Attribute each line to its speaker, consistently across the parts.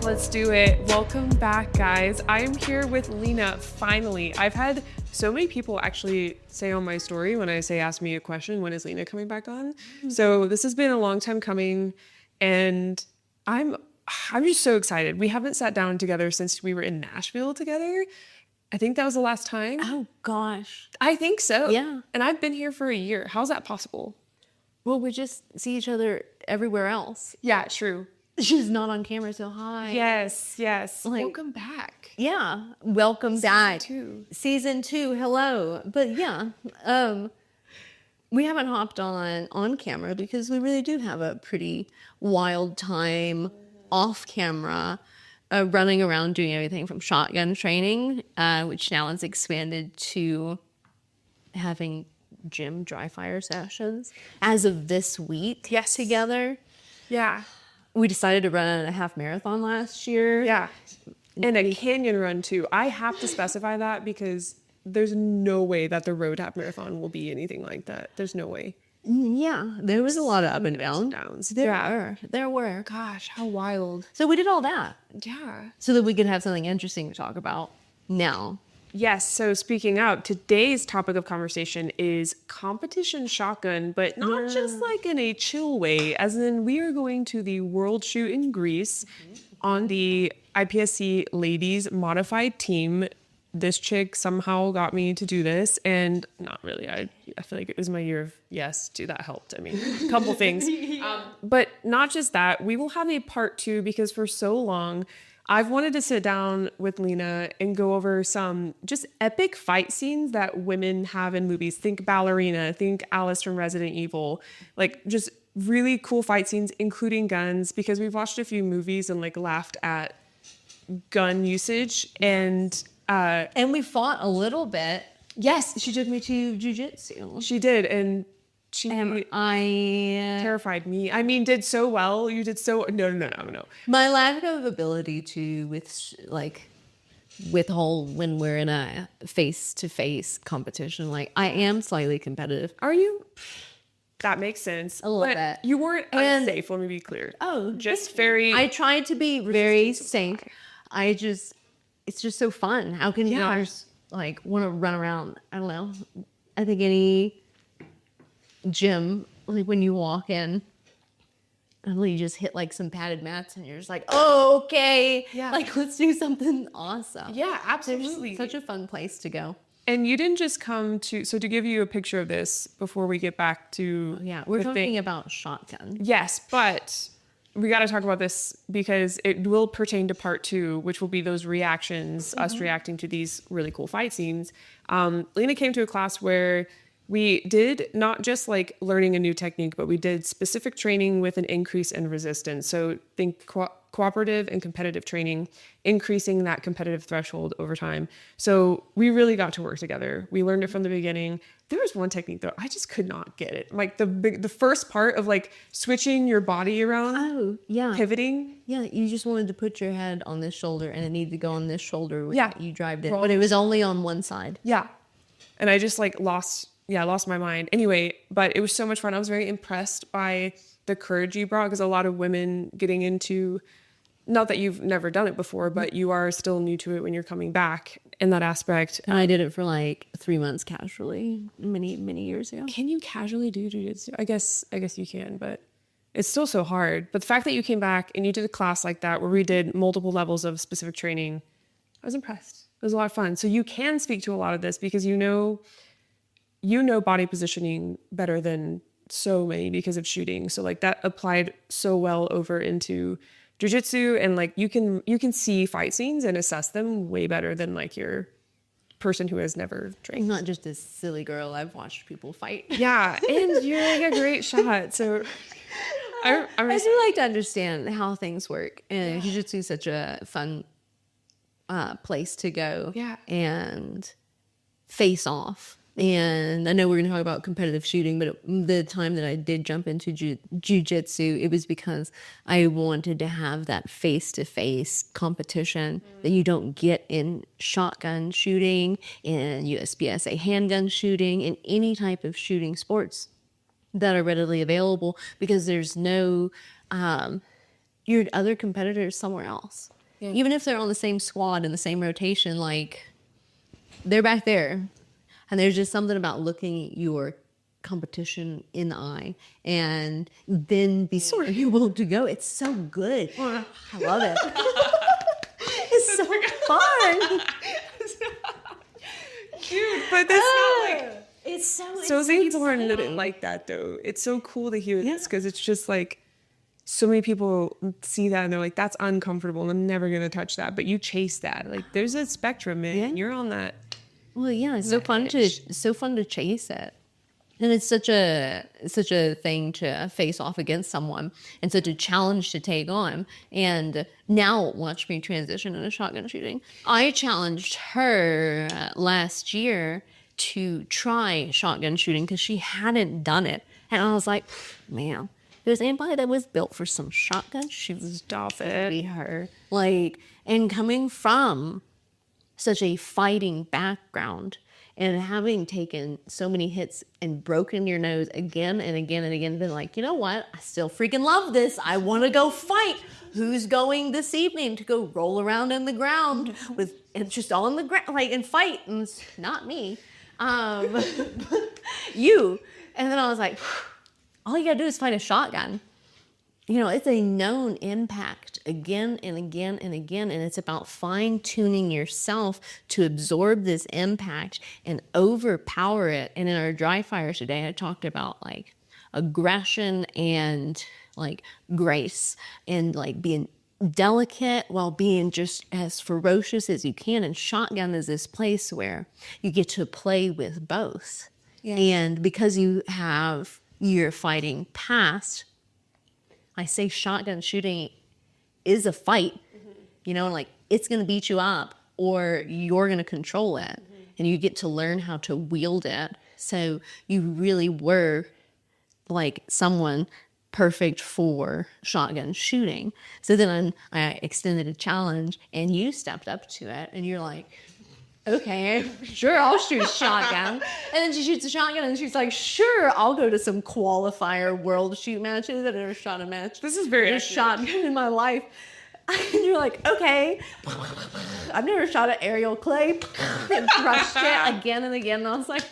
Speaker 1: Let's do it. Welcome back, guys. I am here with Lena, finally. I've had so many people actually say on my story when I say, ask me a question, when is Lena coming back on? So this has been a long time coming, and I'm just so excited. We haven't sat down together since we were in Nashville together. I think that was the last time.
Speaker 2: Oh, gosh.
Speaker 1: I think so.
Speaker 2: Yeah.
Speaker 1: And I've been here for a year. How's that possible?
Speaker 2: Well, we just see each other everywhere else.
Speaker 1: Yeah, true.
Speaker 2: She's not on camera, so hi.
Speaker 1: Yes.
Speaker 2: Like-
Speaker 1: Welcome back.
Speaker 2: Yeah. Welcome back.
Speaker 1: Season 2.
Speaker 2: Season 2, hello. But yeah, we haven't hopped on camera because we really do have a pretty wild time off camera, running around doing everything from shotgun training, which now has expanded to having gym dry fire sessions as of this week.
Speaker 1: Yes.
Speaker 2: Together.
Speaker 1: Yeah.
Speaker 2: We decided to run a half marathon last year.
Speaker 1: Yeah. And a canyon run too. I have to specify that because there's no way that the road half marathon will be anything like that. There's no way.
Speaker 2: Yeah, there was a lot of up and downs. There were.
Speaker 1: Gosh, how wild.
Speaker 2: So we did all that
Speaker 1: Yeah.
Speaker 2: so that we could have something interesting to talk about now.
Speaker 1: Yes. So speaking of, today's topic of conversation is competition shotgun, but not just like in a chill way, as in we are going to the World Shoot in Greece on the IPSC ladies modified team. This chick somehow got me to do this, and not really. I feel like it was my year of yes, too. That helped. I mean, a couple things. But not just that. We will have a part 2 because for so long, I've wanted to sit down with Lena and go over some just epic fight scenes that women have in movies. Think Ballerina, think Alice from Resident Evil, like just really cool fight scenes, including guns, because we've watched a few movies and like laughed at gun usage. And
Speaker 2: we fought a little bit.
Speaker 1: yes,
Speaker 2: She took me to jujitsu.
Speaker 1: she did. And she
Speaker 2: I
Speaker 1: terrified me. I mean, did so well. You did so, no.
Speaker 2: my lack of ability to withhold when we're in a face-to-face competition. Like I am slightly competitive.
Speaker 1: Are you? That makes sense.
Speaker 2: A little
Speaker 1: But
Speaker 2: bit.
Speaker 1: you weren't unsafe, let me be clear.
Speaker 2: Oh,
Speaker 1: just very.
Speaker 2: I tried to be very safe. It's just so fun. How can you not just like want to run around? I don't know. I think any gym, like when you walk in, and you just hit like some padded mats and you're just like, oh, okay.
Speaker 1: Yeah.
Speaker 2: Like let's do something awesome.
Speaker 1: Yeah, absolutely.
Speaker 2: Such a fun place to go.
Speaker 1: And you didn't just come to, so to give you a picture of this before we get back to.
Speaker 2: Yeah, we're
Speaker 1: the
Speaker 2: talking
Speaker 1: thing.
Speaker 2: about shotgun.
Speaker 1: Yes, but we got to talk about this because it will pertain to part 2, which will be those reactions, us reacting to these really cool fight scenes. Lena came to a class where we did not just like learning a new technique, but we did specific training with an increase in resistance. So think cooperative and competitive training, increasing that competitive threshold over time. So we really got to work together. We learned it from the beginning. There was one technique though, I just could not get it. Like the first part of like switching your body around.
Speaker 2: Oh, yeah.
Speaker 1: Pivoting.
Speaker 2: Yeah, you just wanted to put your head on this shoulder and it needed to go on this shoulder.
Speaker 1: Yeah.
Speaker 2: You drived it. But it was only on one side.
Speaker 1: Yeah. And I just like lost my mind. Anyway, but it was so much fun. I was very impressed by the courage you brought because a lot of women getting into, not that you've never done it before, but you are still new to it when you're coming back in that aspect.
Speaker 2: And I did it for like 3 months casually many, many years ago.
Speaker 1: Can you casually do jiu-jitsu? I guess you can, but it's still so hard. But the fact that you came back and you did a class like that where we did multiple levels of specific training, I was impressed. It was a lot of fun. So you can speak to a lot of this because you know body positioning better than so many because of shooting. So like that applied so well over into jiu-jitsu, and like you can see fight scenes and assess them way better than like your person who has never trained.
Speaker 2: I'm not just a silly girl. I've watched people fight.
Speaker 1: Yeah, and you're like a great shot. So
Speaker 2: I do like to understand how things work. And jiu-jitsu is such a fun place to go.
Speaker 1: Yeah.
Speaker 2: And face off. And I know we're going to talk about competitive shooting, but the time that I did jump into jiu-jitsu, it was because I wanted to have that face-to-face competition that you don't get in shotgun shooting, in USPSA handgun shooting, in any type of shooting sports that are readily available, because there's no your other competitors somewhere else. Even if they're on the same squad in the same rotation, like they're back there. And there's just something about looking your competition in the eye and then be sort of able to go. It's so good. I love it. It's so fun.
Speaker 1: Dude, but that's not like...
Speaker 2: It's so
Speaker 1: So many people are not like that, though. It's so cool to hear this because it's just like so many people see that and they're like, that's uncomfortable and I'm never going to touch that. But you chase that. Like, there's a spectrum, man. And you're on that.
Speaker 2: Well, yeah, it's so fun to chase it. And it's such a thing to face off against someone and such a challenge to take on. And now watch me transition into shotgun shooting. I challenged her last year to try shotgun shooting because she hadn't done it. And I was like, man, if there's anybody that was built for some shotgun shooting,
Speaker 1: Stop it.
Speaker 2: be her. Like, and coming from such a fighting background and having taken so many hits and broken your nose again and again and again, been like, you know what? I still freaking love this. I want to go fight. Who's going this evening to go roll around in the ground with and just on the ground, like, and fight? And it's not me. You. And then I was like, all you gotta do is find a shotgun. You know, it's a known impact again and again and again, and it's about fine-tuning yourself to absorb this impact and overpower it. And in our dry fires today, I talked about like aggression and like grace and like being delicate while being just as ferocious as you can. And shotgun is this place where you get to play with both. Yeah. And because you have your fighting past, I say shotgun shooting is a fight, you know, like it's going to beat you up or you're going to control it and you get to learn how to wield it. So you really were like someone perfect for shotgun shooting. So then I extended a challenge and you stepped up to it and you're like, okay, sure, I'll shoot a shotgun. And then she shoots a shotgun and she's like, sure, I'll go to some qualifier world shoot matches. I've never shot a match.
Speaker 1: This is very
Speaker 2: a shotgun in my life. And you're like, okay. I've never shot an aerial clay and crushed it again and again. And I was like,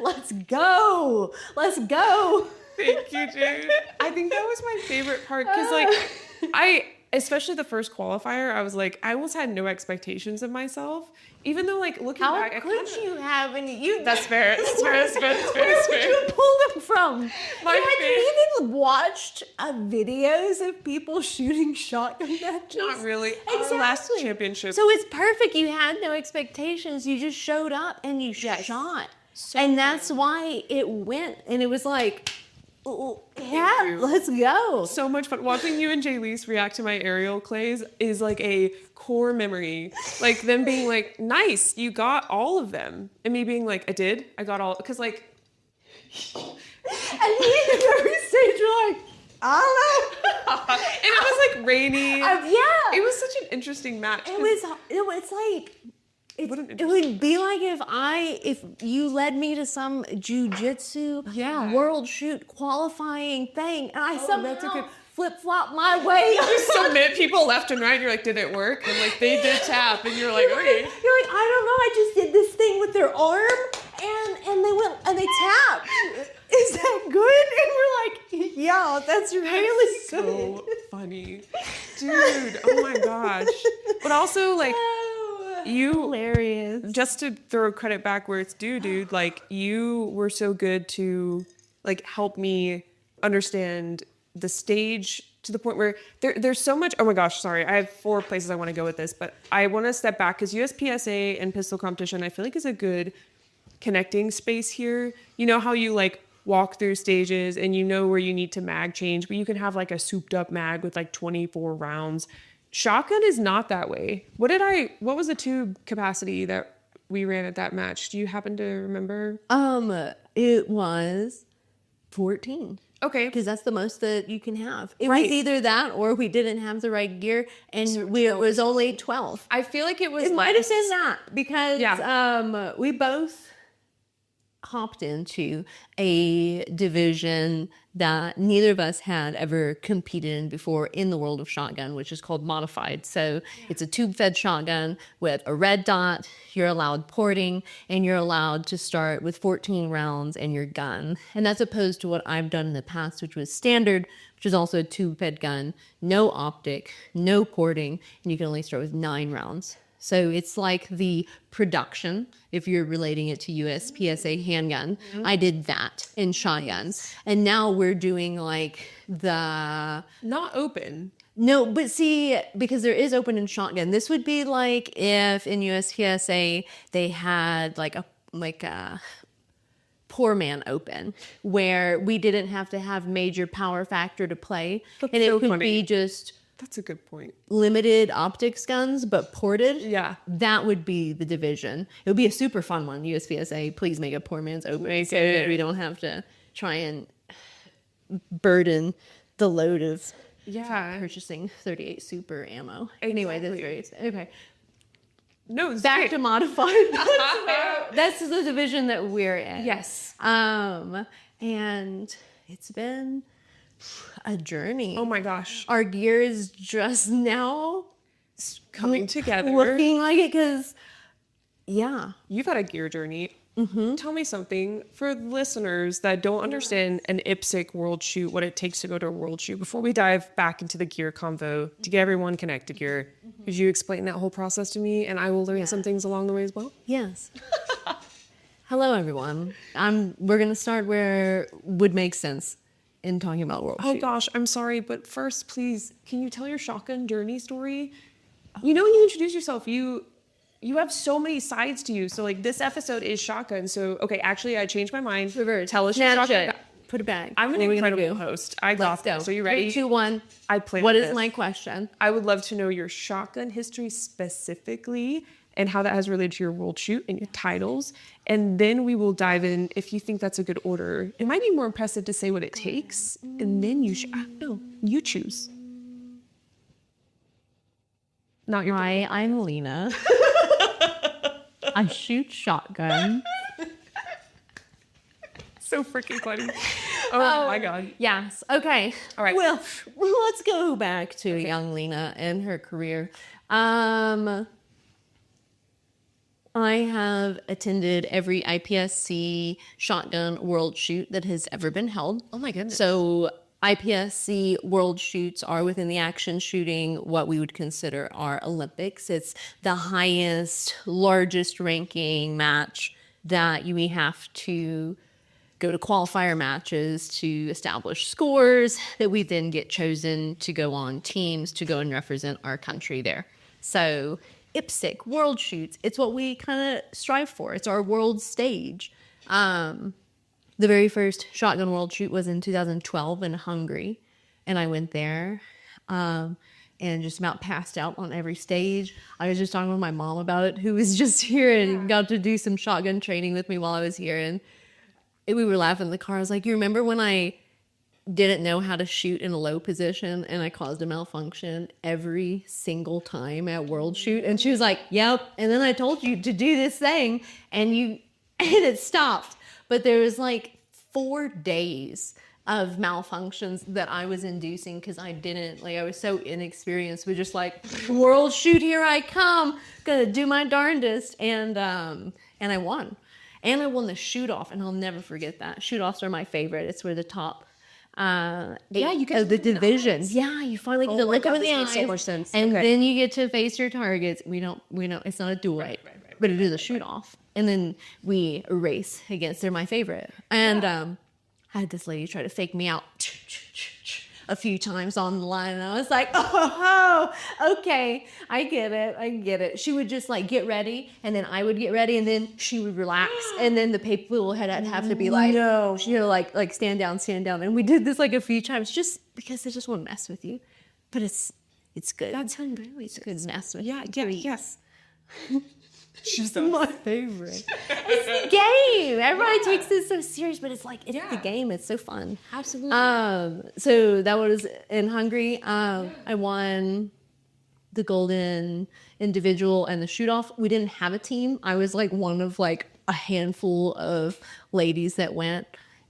Speaker 2: let's go. Let's go.
Speaker 1: Thank you, Jade. I think that was my favorite part because, especially the first qualifier, I was like, I almost had no expectations of myself. Even though, like, looking back,
Speaker 2: How could you have any?
Speaker 1: That's fair. That's fair. That's fair. That's fair.
Speaker 2: Where would you pull them from?
Speaker 1: My
Speaker 2: Had you even watched videos of people shooting shotgun matches?
Speaker 1: Not really.
Speaker 2: Exactly.
Speaker 1: Our last championship.
Speaker 2: So it's perfect. You had no expectations. You just showed up and you shot. And that's why it went. And it was like, yeah, let's go.
Speaker 1: So much fun. Watching you and Jay Lise react to my aerial clays is like a core memory. Like them being like, nice, you got all of them. And me being like, I got all, because like.
Speaker 2: And me at every stage were like, I don't know.
Speaker 1: And it was like rainy.
Speaker 2: Yeah.
Speaker 1: It was such an interesting match.
Speaker 2: It was like, it would be like if you led me to some jujitsu world shoot qualifying thing and I somehow flip-flop my way.
Speaker 1: You submit people left and right and you're like, did it work? And like they did tap and you're like, okay.
Speaker 2: You're like, I don't know, I just did this thing with their arm and they went and they tapped. Is that good? And we're like, yeah, that's really
Speaker 1: so
Speaker 2: good.
Speaker 1: funny. Dude, oh my gosh. But also like you
Speaker 2: hilarious.
Speaker 1: Just to throw credit back where it's due, dude, like you were so good to like help me understand the stage to the point where there's so much. Oh my gosh, sorry. I have 4 places I want to go with this, but I want to step back because USPSA and pistol competition, I feel like is a good connecting space here. You know how you like walk through stages and you know where you need to mag change, but you can have like a souped up mag with like 24 rounds. Shotgun is not that way. What was the tube capacity that we ran at that match? Do you happen to remember?
Speaker 2: It was 14.
Speaker 1: Okay.
Speaker 2: Because that's the most that you can have. It was either that or we didn't have the right gear and it was only 12.
Speaker 1: I feel like it was.
Speaker 2: It might have been that because we both hopped into a division that neither of us had ever competed in before in the world of shotgun, which is called modified. So it's a tube-fed shotgun with a red dot. You're allowed porting, and you're allowed to start with 14 rounds in your gun. And that's opposed to what I've done in the past, which was standard, which is also a tube-fed gun, no optic, no porting, and you can only start with 9 rounds. So it's like the production, if you're relating it to USPSA handgun. I did that in shotguns. And now we're doing like the...
Speaker 1: Not open.
Speaker 2: No, but see, because there is open in shotgun, this would be like if in USPSA they had like a poor man open, where we didn't have to have major power factor to play.
Speaker 1: That's
Speaker 2: and it
Speaker 1: so
Speaker 2: could
Speaker 1: funny.
Speaker 2: be just...
Speaker 1: That's a good point.
Speaker 2: limited optics guns, but ported.
Speaker 1: Yeah.
Speaker 2: That would be the division. It would be a super fun one. USPSA, please make a poor man's open
Speaker 1: Make
Speaker 2: so
Speaker 1: it.
Speaker 2: that we don't have to try and burden the load of
Speaker 1: Yeah.
Speaker 2: purchasing 38 super ammo. Anyway, that's great. Okay.
Speaker 1: No, it's
Speaker 2: Back
Speaker 1: great.
Speaker 2: to modified. That's the division that we're in.
Speaker 1: Yes.
Speaker 2: And it's been a journey.
Speaker 1: Oh my gosh.
Speaker 2: Our gear is just now
Speaker 1: Coming together.
Speaker 2: looking like it, because yeah,
Speaker 1: You've had a gear journey. Tell me something for listeners that don't understand an IPSC World Shoot, what it takes to go to a World Shoot. Before we dive back into the gear convo, to get everyone connected here, could you explain that whole process to me, and I will learn some things along the way as well?
Speaker 2: yes. Hello everyone. We're gonna start where would make sense in talking about World
Speaker 1: Oh
Speaker 2: Shoot.
Speaker 1: gosh, I'm sorry, but first, please, can you tell your shotgun journey story? You know, when you introduce yourself, you have so many sides to you. So like this episode is shotgun. So okay, actually, I changed my mind.
Speaker 2: Reverse.
Speaker 1: Tell us your
Speaker 2: Snatch
Speaker 1: shotgun.
Speaker 2: it. Put it back.
Speaker 1: I'm an
Speaker 2: What are we gonna
Speaker 1: incredible
Speaker 2: do?
Speaker 1: host. I
Speaker 2: Let's
Speaker 1: got
Speaker 2: go.
Speaker 1: this. So you ready?
Speaker 2: 3, 2, 1.
Speaker 1: I planned
Speaker 2: What is
Speaker 1: this.
Speaker 2: my question?
Speaker 1: I would love to know your shotgun history specifically and how that has related to your World Shoot and your titles. And then we will dive in if you think that's a good order. It might be more impressive to say what it takes, and then you choose. Not your
Speaker 2: Hi, I'm Lena. I shoot shotgun.
Speaker 1: so freaking funny. Oh my god.
Speaker 2: Yes. Okay.
Speaker 1: All right.
Speaker 2: Well, let's go back to young Lena and her career. I have attended every IPSC Shotgun World Shoot that has ever been held.
Speaker 1: Oh my goodness.
Speaker 2: So IPSC World Shoots are within the action shooting what we would consider our Olympics. It's the highest, largest ranking match that we have to go to qualifier matches to establish scores that we then get chosen to go on teams to go and represent our country there. So IPSC World Shoots, it's what we kind of strive for. It's our world stage. The very first Shotgun World Shoot was in 2012 in Hungary, and I went there and just about passed out on every stage. I was just talking with my mom about it, who was just here and got to do some shotgun training with me while I was here, and we were laughing in the car. I was like, you remember when I didn't know how to shoot in a low position and I caused a malfunction every single time at World Shoot? And she was like, yep. And then I told you to do this thing and it stopped. But there was like 4 days of malfunctions that I was inducing because I was so inexperienced with just like, World Shoot, here I come, gonna do my darndest. And I won. And I won the shoot-off, and I'll never forget that. Shoot-offs are my favorite. It's where the top
Speaker 1: you get
Speaker 2: of the
Speaker 1: to look in the
Speaker 2: division.
Speaker 1: eyes.
Speaker 2: Yeah, you finally get
Speaker 1: Oh
Speaker 2: to
Speaker 1: my
Speaker 2: look
Speaker 1: God,
Speaker 2: them in the
Speaker 1: this makes so
Speaker 2: eyes.
Speaker 1: much sense.
Speaker 2: And
Speaker 1: Okay.
Speaker 2: then you get to face your targets. We don't, it's not a duel,
Speaker 1: Right.
Speaker 2: but it is a shoot-off. And then we race against, they're my favorite. And I had this lady try to fake me out a few times on the line, and I was like, oh, okay, I get it. She would just like get ready, and then I would get ready, and then she would relax, and then the people would have to be like, no, she had to like stand down, and we did this like a few times just because they just want to mess with you, but it's good.
Speaker 1: That's hilarious.
Speaker 2: It's good to mess with.
Speaker 1: Yes. She's
Speaker 2: My favorite. It's the game. Everybody takes this so serious, but it's like it's the game. It's so fun.
Speaker 1: Absolutely.
Speaker 2: So that was in Hungary. I won the golden individual and the shoot off. We didn't have a team. I was like one of like a handful of ladies that went,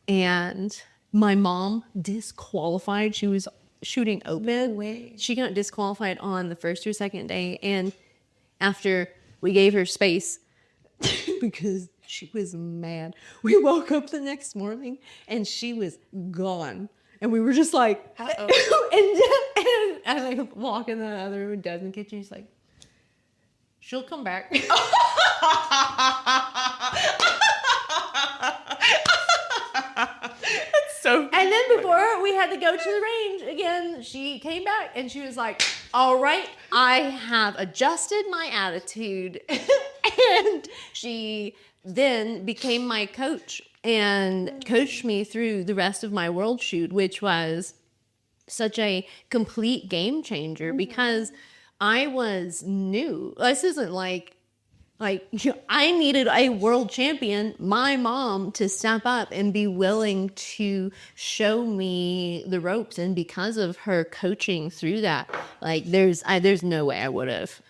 Speaker 2: and my mom disqualified. She was shooting open.
Speaker 1: No way.
Speaker 2: She got disqualified on the first or second day, and after we gave her space because she was mad, we woke up the next morning and she was gone. And we were just like, and as I walk in the other room, Dad's in the kitchen, he's like, she'll come back.
Speaker 1: So
Speaker 2: And then before we had to go to the range again, she came back and she was like, all right, I have adjusted my attitude. And she then became my coach and coached me through the rest of my world shoot, which was such a complete game changer because I was new. This isn't like I needed a world champion, my mom, to step up and be willing to show me the ropes. And because of her coaching through that, like there's no way I would have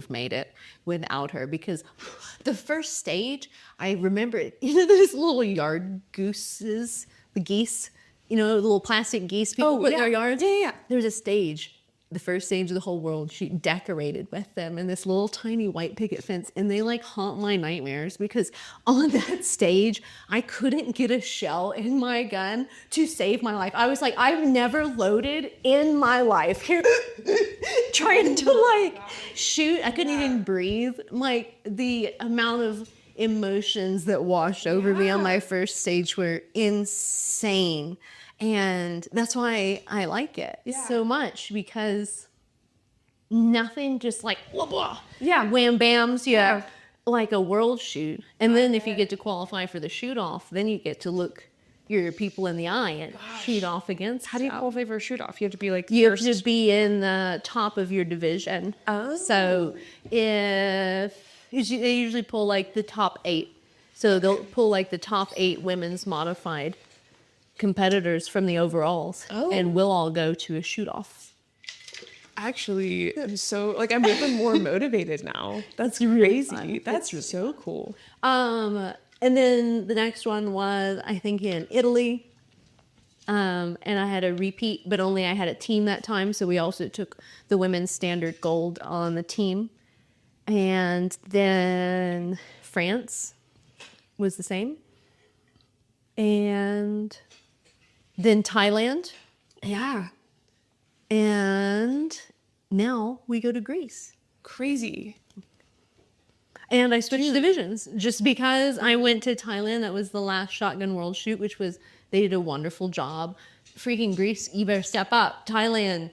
Speaker 2: made it without her, because the first stage, I remember it, those little yard gooses, the geese, the little plastic geese people put in their yards.
Speaker 1: Yeah.
Speaker 2: There was a stage, the first stage of the whole world shoot, decorated with them and this little tiny white picket fence, and they like haunt my nightmares because on that stage I couldn't get a shell in my gun to save my life. I was like, I've never loaded in my life here trying to like shoot. I couldn't even breathe. Like the amount of emotions that washed over me on my first stage were insane. And that's why I like it so much, because nothing just like blah, blah, wham bams, like a world shoot. And then if you get to qualify for the shoot off, then you get to look your people in the eye and shoot off against.
Speaker 1: How do you qualify for a shoot off? You have to be like
Speaker 2: You
Speaker 1: first.
Speaker 2: have to be in the top of your division.
Speaker 1: Oh.
Speaker 2: So they usually pull like the top 8. So they'll pull like the top 8 women's modified competitors from the overalls, and we'll all go to a shoot off.
Speaker 1: Actually, I'm I'm even more motivated now. That's crazy. That's so cool.
Speaker 2: And then the next one was, I think, in Italy. And I had a repeat, but only I had a team that time. So we also took the women's standard gold on the team. And then France was the same. And then Thailand.
Speaker 1: Yeah.
Speaker 2: And now we go to Greece.
Speaker 1: Crazy.
Speaker 2: And I switched divisions just because I went to Thailand. That was the last Shotgun World Shoot, which was, they did a wonderful job. Freaking Greece, you better step up. Thailand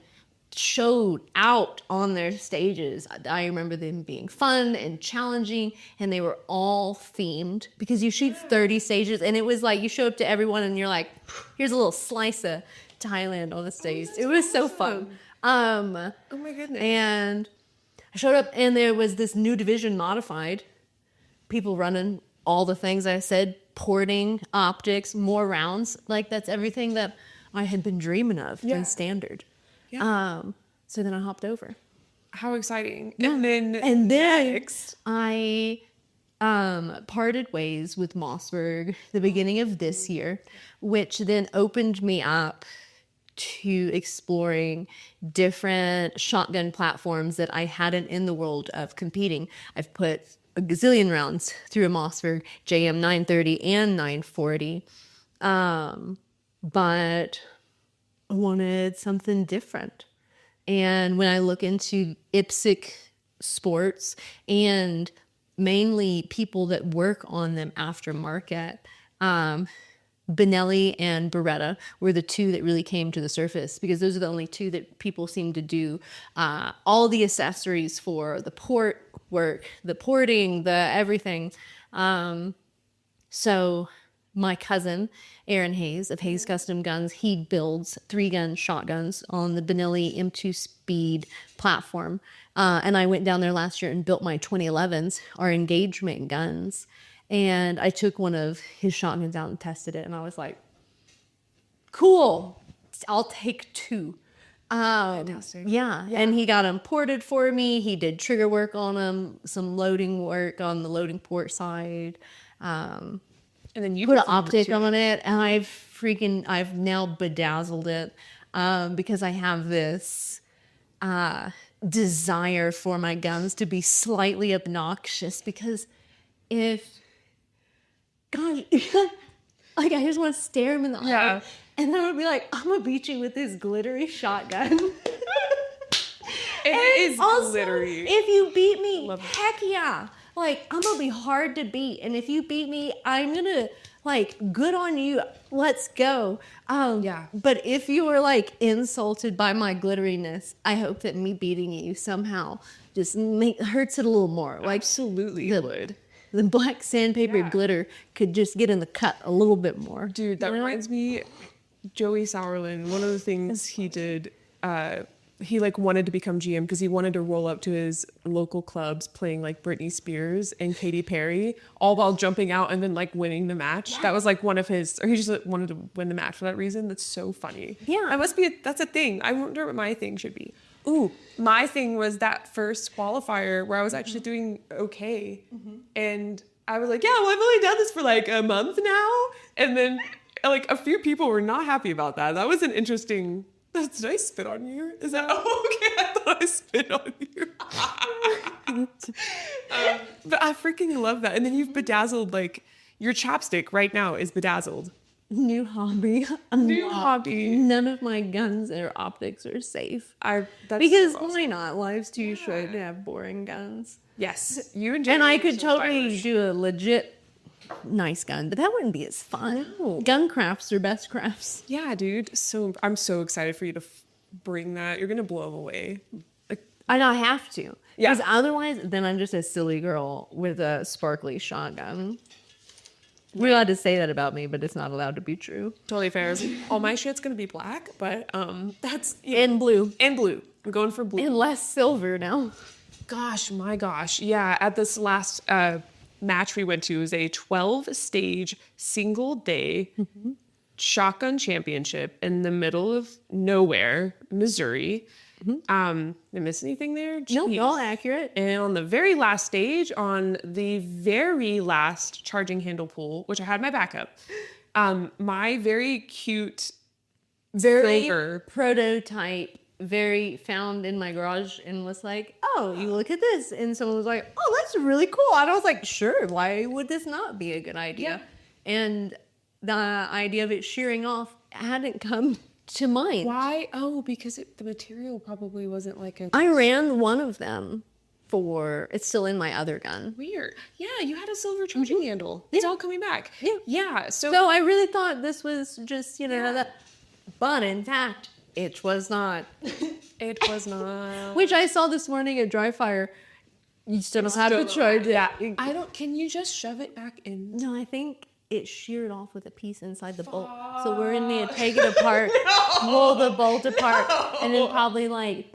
Speaker 2: showed out on their stages. I remember them being fun and challenging, and they were all themed because you shoot 30 stages, and it was like you show up to everyone and you're like, here's a little slice of Thailand on the stage. It was so fun.
Speaker 1: Oh my goodness.
Speaker 2: And I showed up and there was this new division modified, people running all the things I said, porting, optics, more rounds. Like that's everything that I had been dreaming of in standard.
Speaker 1: Yeah.
Speaker 2: So then I hopped over.
Speaker 1: How exciting.
Speaker 2: Yeah.
Speaker 1: And
Speaker 2: And then
Speaker 1: next.
Speaker 2: I parted ways with Mossberg the beginning of this year, which then opened me up to exploring different shotgun platforms that I hadn't in the world of competing. I've put a gazillion rounds through a Mossberg JM 930 and 940, but I wanted something different. And when I look into IPSC sports and mainly people that work on them aftermarket, Benelli and Beretta were the two that really came to the surface, because those are the only two that people seem to do all the accessories for, the port work, the porting, the everything. So my cousin, Aaron Hayes of Hayes Custom Guns, he builds 3-gun shotguns on the Benelli M2 Speed platform. And I went down there last year and built my 2011s, our engagement guns. And I took one of his shotguns out and tested it. And I was like, cool, I'll take 2.
Speaker 1: Fantastic.
Speaker 2: Yeah, and he got them ported for me. He did trigger work on them, some loading work on the loading port side.
Speaker 1: And then you
Speaker 2: Put an
Speaker 1: did some work
Speaker 2: optic
Speaker 1: too.
Speaker 2: on it, and I've now bedazzled it because I have this desire for my guns to be slightly obnoxious. Because if, God, like I just want to stare him in the
Speaker 1: Yeah.
Speaker 2: eye, and then I would be like, I'm gonna beat you with this glittery shotgun.
Speaker 1: It is
Speaker 2: Also,
Speaker 1: glittery.
Speaker 2: if you beat me,
Speaker 1: Love it.
Speaker 2: heck yeah. Like, I'm gonna be hard to beat. And if you beat me, I'm gonna, like, good on you. Let's go.
Speaker 1: Yeah.
Speaker 2: But if you were, like, insulted by my glitteriness, I hope that me beating you somehow just hurts it a little more. Like,
Speaker 1: Absolutely
Speaker 2: the,
Speaker 1: would.
Speaker 2: the black sandpaper
Speaker 1: Yeah.
Speaker 2: glitter could just get in the cut a little bit more.
Speaker 1: Dude, that
Speaker 2: You know?
Speaker 1: reminds me, Joey Sauerland, one of the things he did, he like wanted to become GM because he wanted to roll up to his local clubs playing like Britney Spears and Katy Perry, all while jumping out and then like winning the match. That was like one of his, or he just like, wanted to win the match for that reason. That's so funny.
Speaker 2: Yeah.
Speaker 1: I must be, that's a thing. I wonder what my thing should be. Ooh, my thing was that first qualifier where I was actually doing okay. And I was like, yeah, well, I've only done this for like a month now. And then like a few people were not happy about that. That was an interesting, did I spit on you? Is that, oh, okay, I thought I spit on you. But I freaking love that. And then you've bedazzled, like, your chapstick right now is bedazzled.
Speaker 2: New hobby.
Speaker 1: New hobby.
Speaker 2: None of my guns or optics are safe.
Speaker 1: That's
Speaker 2: Because
Speaker 1: so awesome.
Speaker 2: why not? Life's too short to have boring guns.
Speaker 1: Yes, you and
Speaker 2: And I
Speaker 1: Jamie
Speaker 2: could
Speaker 1: are so
Speaker 2: totally
Speaker 1: stylish.
Speaker 2: do a legit nice gun, but that wouldn't be as fun. Gun crafts are best crafts.
Speaker 1: Yeah, dude. So I'm so excited for you to bring that. You're gonna blow them away. Like,
Speaker 2: And I have to.
Speaker 1: Yeah.
Speaker 2: Because otherwise, then I'm just a silly girl with a sparkly shotgun. We're allowed to say that about me, but it's not allowed to be true.
Speaker 1: totally fair. All my shit's gonna be black, but that's
Speaker 2: And blue.
Speaker 1: and blue. I'm going for blue.
Speaker 2: And less silver now.
Speaker 1: Gosh, my gosh. Yeah, at this last match we went to, it was a 12-stage single day shotgun championship in the middle of nowhere, Missouri. Did I miss anything there?
Speaker 2: No,
Speaker 1: Jeez.
Speaker 2: all accurate.
Speaker 1: And on the very last stage, on the very last charging handle pull, which I had my backup, my very cute
Speaker 2: Very
Speaker 1: silver.
Speaker 2: prototype, very found in my garage, and was like, oh, you look at this. And someone was like, oh, that's really cool. And I was like, sure, why would this not be a good idea? And the idea of it shearing off hadn't come to mind.
Speaker 1: Why? Oh, because the material probably wasn't like a
Speaker 2: I ran one of them for, it's still in my other gun.
Speaker 1: weird. Yeah, you had a silver charging handle. It's all coming back.
Speaker 2: Yeah.
Speaker 1: Yeah. So,
Speaker 2: So I really thought this was just,
Speaker 1: Yeah.
Speaker 2: that. But in fact, it was not.
Speaker 1: it was not.
Speaker 2: Which I saw this morning at Dry Fire. You still don't have to charge. Yeah.
Speaker 1: Can you just shove it back in?
Speaker 2: No, I think it sheared off with a piece inside the bolt. So we're gonna need to take it apart, roll the bolt apart, and then probably like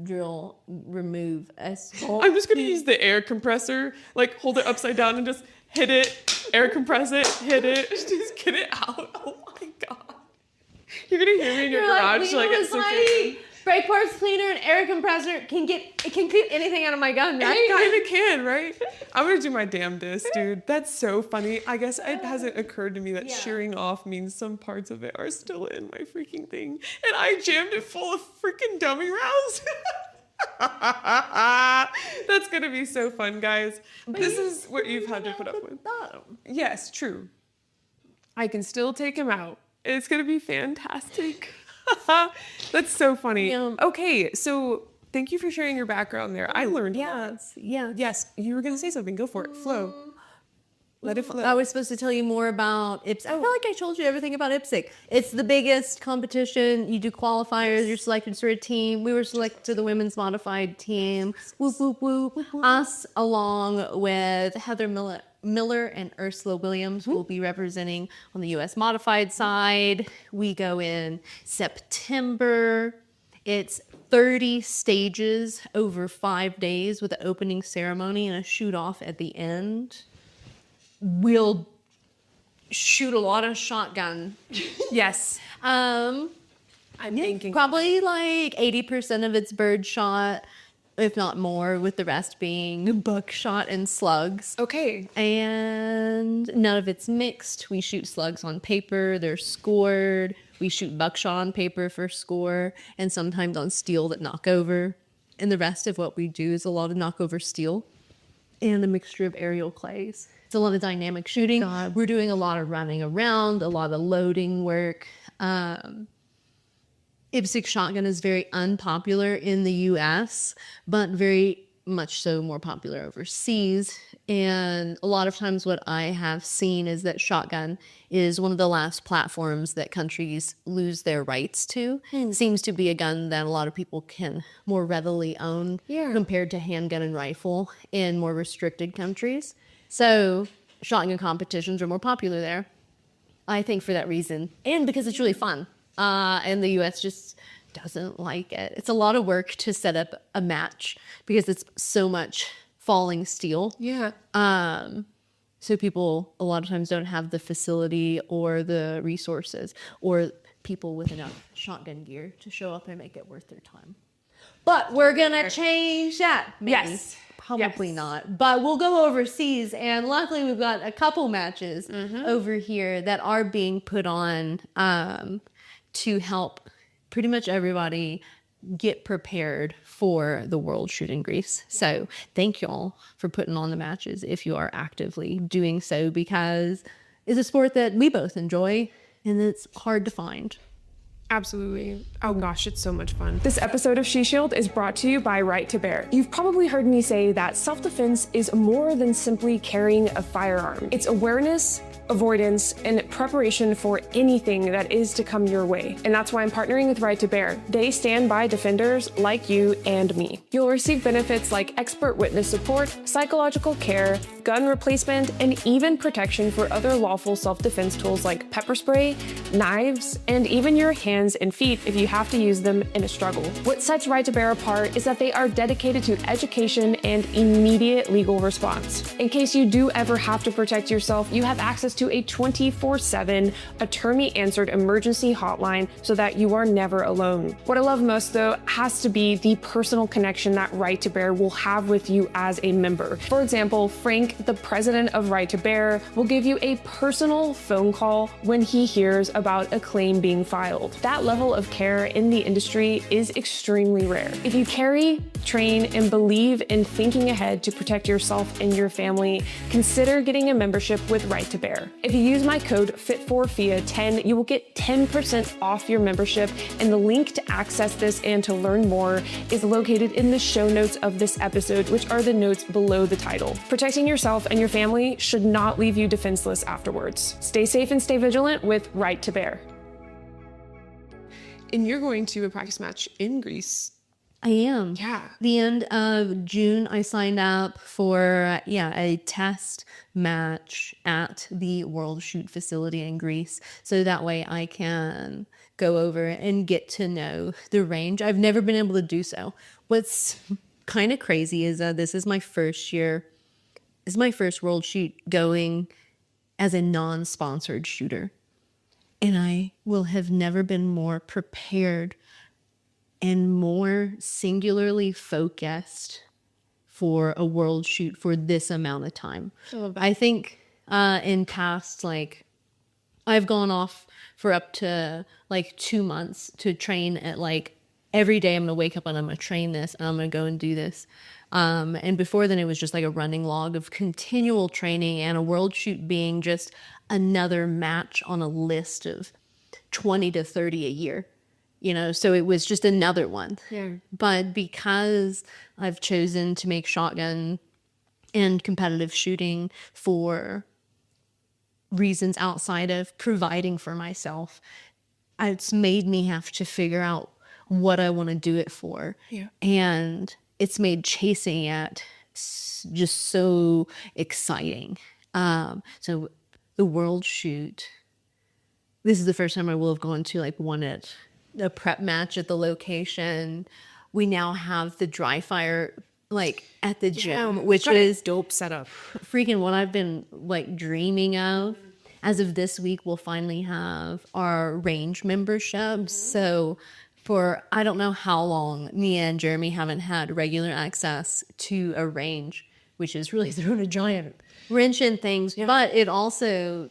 Speaker 2: drill, remove a bolt.
Speaker 1: I'm just gonna use the air compressor, like hold it upside down and just hit it, air compress it, hit it, just get it out. Oh my god. You're gonna hear me in your garage like it's okay.
Speaker 2: Brake parts cleaner and air compressor can keep anything out of my gun,
Speaker 1: I
Speaker 2: right?
Speaker 1: kind of can, right? I'm gonna do my damnedest, dude. That's so funny. I guess it hasn't occurred to me that shearing off means some parts of it are still in my freaking thing, and I jammed it full of freaking dummy rounds. That's gonna be so fun, guys. This is what you've had to put up with. Yes, true. I can still take him out. It's gonna be fantastic. That's so funny.
Speaker 2: Yeah.
Speaker 1: Okay, so thank you for sharing your background there. I learned. a lot.
Speaker 2: Yeah.
Speaker 1: Yes, you were gonna say something. Go for it. Flow. Let it flow.
Speaker 2: I was supposed to tell you more about IPSC. I feel like I told you everything about IPSC. It's the biggest competition. You do qualifiers. You're selected for a team. We were selected to the women's modified team. Whoop, whoop, whoop. Us, along with Heather Miller and Ursula Williams, will be representing on the U.S. modified side. We go in September. It's 30 stages over 5 days with an opening ceremony and a shoot off at the end. We'll shoot a lot of shotgun.
Speaker 1: Yes. I'm thinking
Speaker 2: Probably like 80% of it's birdshot, if not more, with the rest being buckshot and slugs.
Speaker 1: okay.
Speaker 2: And none of it's mixed. We shoot slugs on paper, they're scored. We shoot buckshot on paper for score, and sometimes on steel that knock over. And the rest of what we do is a lot of knockover steel and a mixture of aerial clays. It's a lot of dynamic shooting. We're doing a lot of running around, a lot of loading work. IPSC Shotgun is very unpopular in the US, but very much so more popular overseas. And a lot of times what I have seen is that shotgun is one of the last platforms that countries lose their rights to. Seems to be a gun that a lot of people can more readily own compared to handgun and rifle in more restricted countries. So shotgun competitions are more popular there, I think, for that reason. And because it's really fun. And the US just doesn't like it. It's a lot of work to set up a match because it's so much falling steel.
Speaker 1: Yeah.
Speaker 2: So people a lot of times don't have the facility or the resources or people with enough shotgun gear to show up and make it worth their time. But we're going to change that. Maybe.
Speaker 1: Yes.
Speaker 2: Probably not. But we'll go overseas. And luckily we've got a couple matches over here that are being put on to help pretty much everybody get prepared for the World Shoot in Greece. So thank y'all for putting on the matches if you are actively doing so, because it's a sport that we both enjoy and it's hard to find.
Speaker 1: Absolutely. Oh gosh, it's so much fun. This episode of She Shield is brought to you by Right to Bear. You've probably heard me say that self-defense is more than simply carrying a firearm. It's awareness, avoidance, and preparation for anything that is to come your way. And that's why I'm partnering with Right to Bear. They stand by defenders like you and me. You'll receive benefits like expert witness support, psychological care, gun replacement, and even protection for other lawful self-defense tools like pepper spray, knives, and even your hands and feet if you have to use them in a struggle. What sets Right to Bear apart is that they are dedicated to education and immediate legal response. In case you do ever have to protect yourself, you have access to a 24/7 attorney-answered emergency hotline so that you are never alone. What I love most, though, has to be the personal connection that Right to Bear will have with you as a member. For example, Frank, the president of Right to Bear, will give you a personal phone call when he hears about a claim being filed. That level of care in the industry is extremely rare. If you carry, train, and believe in thinking ahead to protect yourself and your family, consider getting a membership with Right to Bear. If you use my code FIT4FIA10, you will get 10% off your membership, and the link to access this and to learn more is located in the show notes of this episode, which are the notes below the title. Protecting yourself and your family should not leave you defenseless afterwards. Stay safe and stay vigilant with Right to Bear. And you're going to a practice match in Greece.
Speaker 2: I am.
Speaker 1: Yeah.
Speaker 2: The end of June, I signed up for, a test match at the World Shoot facility in Greece. So that way I can go over and get to know the range. I've never been able to do so. What's kind of crazy is this is my first year. This is my first World Shoot going as a non-sponsored shooter. And I will have never been more prepared and more singularly focused for a World Shoot for this amount of time. I think in past, I've gone off for up to 2 months to train at every day I'm going to wake up and I'm going to train this and I'm going to go and do this. And before then it was just like a running log of continual training, and a World Shoot being just another match on a list of 20 to 30 a year. So it was just another one.
Speaker 1: Yeah.
Speaker 2: But because I've chosen to make shotgun and competitive shooting for reasons outside of providing for myself, it's made me have to figure out what I want to do it for.
Speaker 1: Yeah.
Speaker 2: And it's made chasing it just so exciting. So the World Shoot, this is the first time I will have gone to one at a prep match at the location. We now have the dry fire at the gym, which is
Speaker 1: dope setup.
Speaker 2: freaking what I've been dreaming of. as of this week, we'll finally have our range memberships. So for I don't know how long, Mia and Jeremy haven't had regular access to a range, which has really thrown a giant wrench in things. But it also,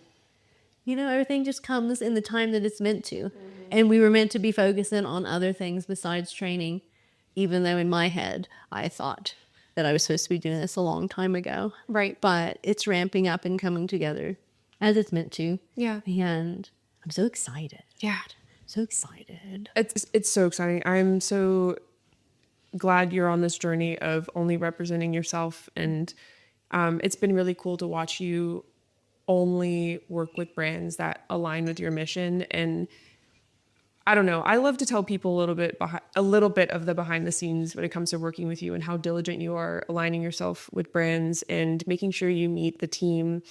Speaker 2: everything just comes in the time that it's meant to. And we were meant to be focusing on other things besides training, even though in my head, I thought that I was supposed to be doing this a long time ago.
Speaker 1: Right.
Speaker 2: But it's ramping up and coming together as it's meant to.
Speaker 1: Yeah.
Speaker 2: And I'm so excited.
Speaker 1: Yeah.
Speaker 2: So excited.
Speaker 1: It's so exciting. I'm so glad you're on this journey of only representing yourself. And it's been really cool to watch you only work with brands that align with your mission. And I don't know, I love to tell people a little bit of the behind the scenes when it comes to working with you and how diligent you are aligning yourself with brands and making sure you meet the team,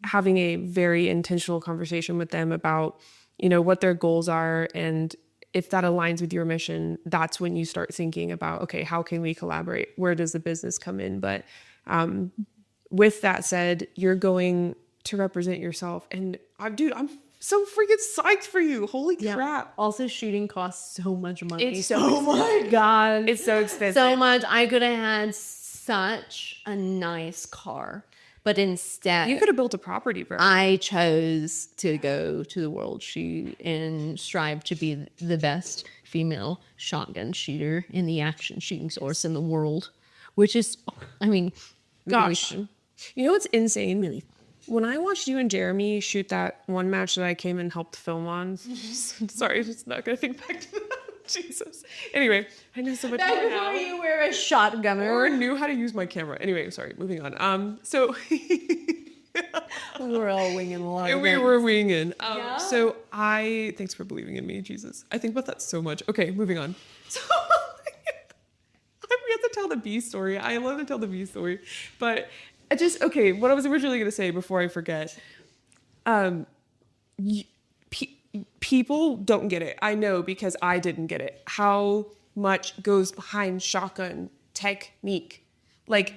Speaker 1: having a very intentional conversation with them about, what their goals are. And if that aligns with your mission, that's when you start thinking about, okay, how can we collaborate? Where does the business come in? But with that said, you're going to represent yourself. And I'm so freaking psyched for you. Holy crap.
Speaker 2: Also, shooting costs so much money.
Speaker 1: It's so my God. It's so expensive.
Speaker 2: So much. I could have had such a nice car. But instead,
Speaker 1: you could have built a property, bro.
Speaker 2: I chose to go to the World Shoot and strive to be the best female shotgun shooter in the action shooting source in the world, which is,
Speaker 1: gosh.
Speaker 2: Really,
Speaker 1: you know what's insane?
Speaker 2: really.
Speaker 1: When I watched you and Jeremy shoot that one match that I came and helped film on, sorry, just not gonna think back to that. Jesus. Anyway, I knew so much more now.
Speaker 2: You were a shotgunner.
Speaker 1: Or knew how to use my camera. Anyway, sorry, moving on. So
Speaker 2: we were all winging a lot.
Speaker 1: we were winging. So thanks for believing in me, Jesus. I think about that so much. Okay, moving on. So we have to tell the B story. I love to tell the B story, but what I was originally going to say before I forget, people don't get it. I know because I didn't get it. How much goes behind shotgun technique? Like,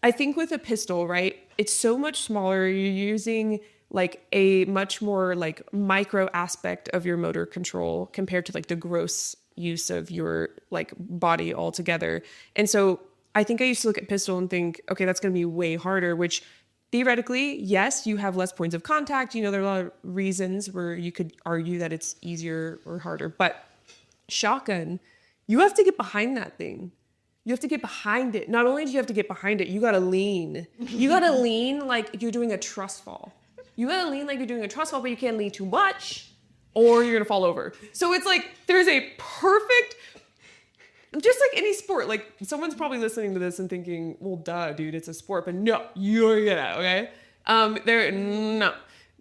Speaker 1: I think with a pistol, right? It's so much smaller. You're using like a much more like micro aspect of your motor control compared to like the gross use of your like body altogether. And so I think I used to look at pistol and think, okay, that's going to be way harder, which theoretically, yes, you have less points of contact. There are a lot of reasons where you could argue that it's easier or harder. But shotgun, you have to get behind that thing. You have to get behind it. Not only do you have to get behind it, you got to lean. You got to lean like you're doing a trust fall. You got to lean like you're doing a trust fall, but you can't lean too much or you're going to fall over. So it's like there's a perfect... Just like any sport, like someone's probably listening to this and thinking, well, duh, dude, it's a sport. But no, you're gonna, okay?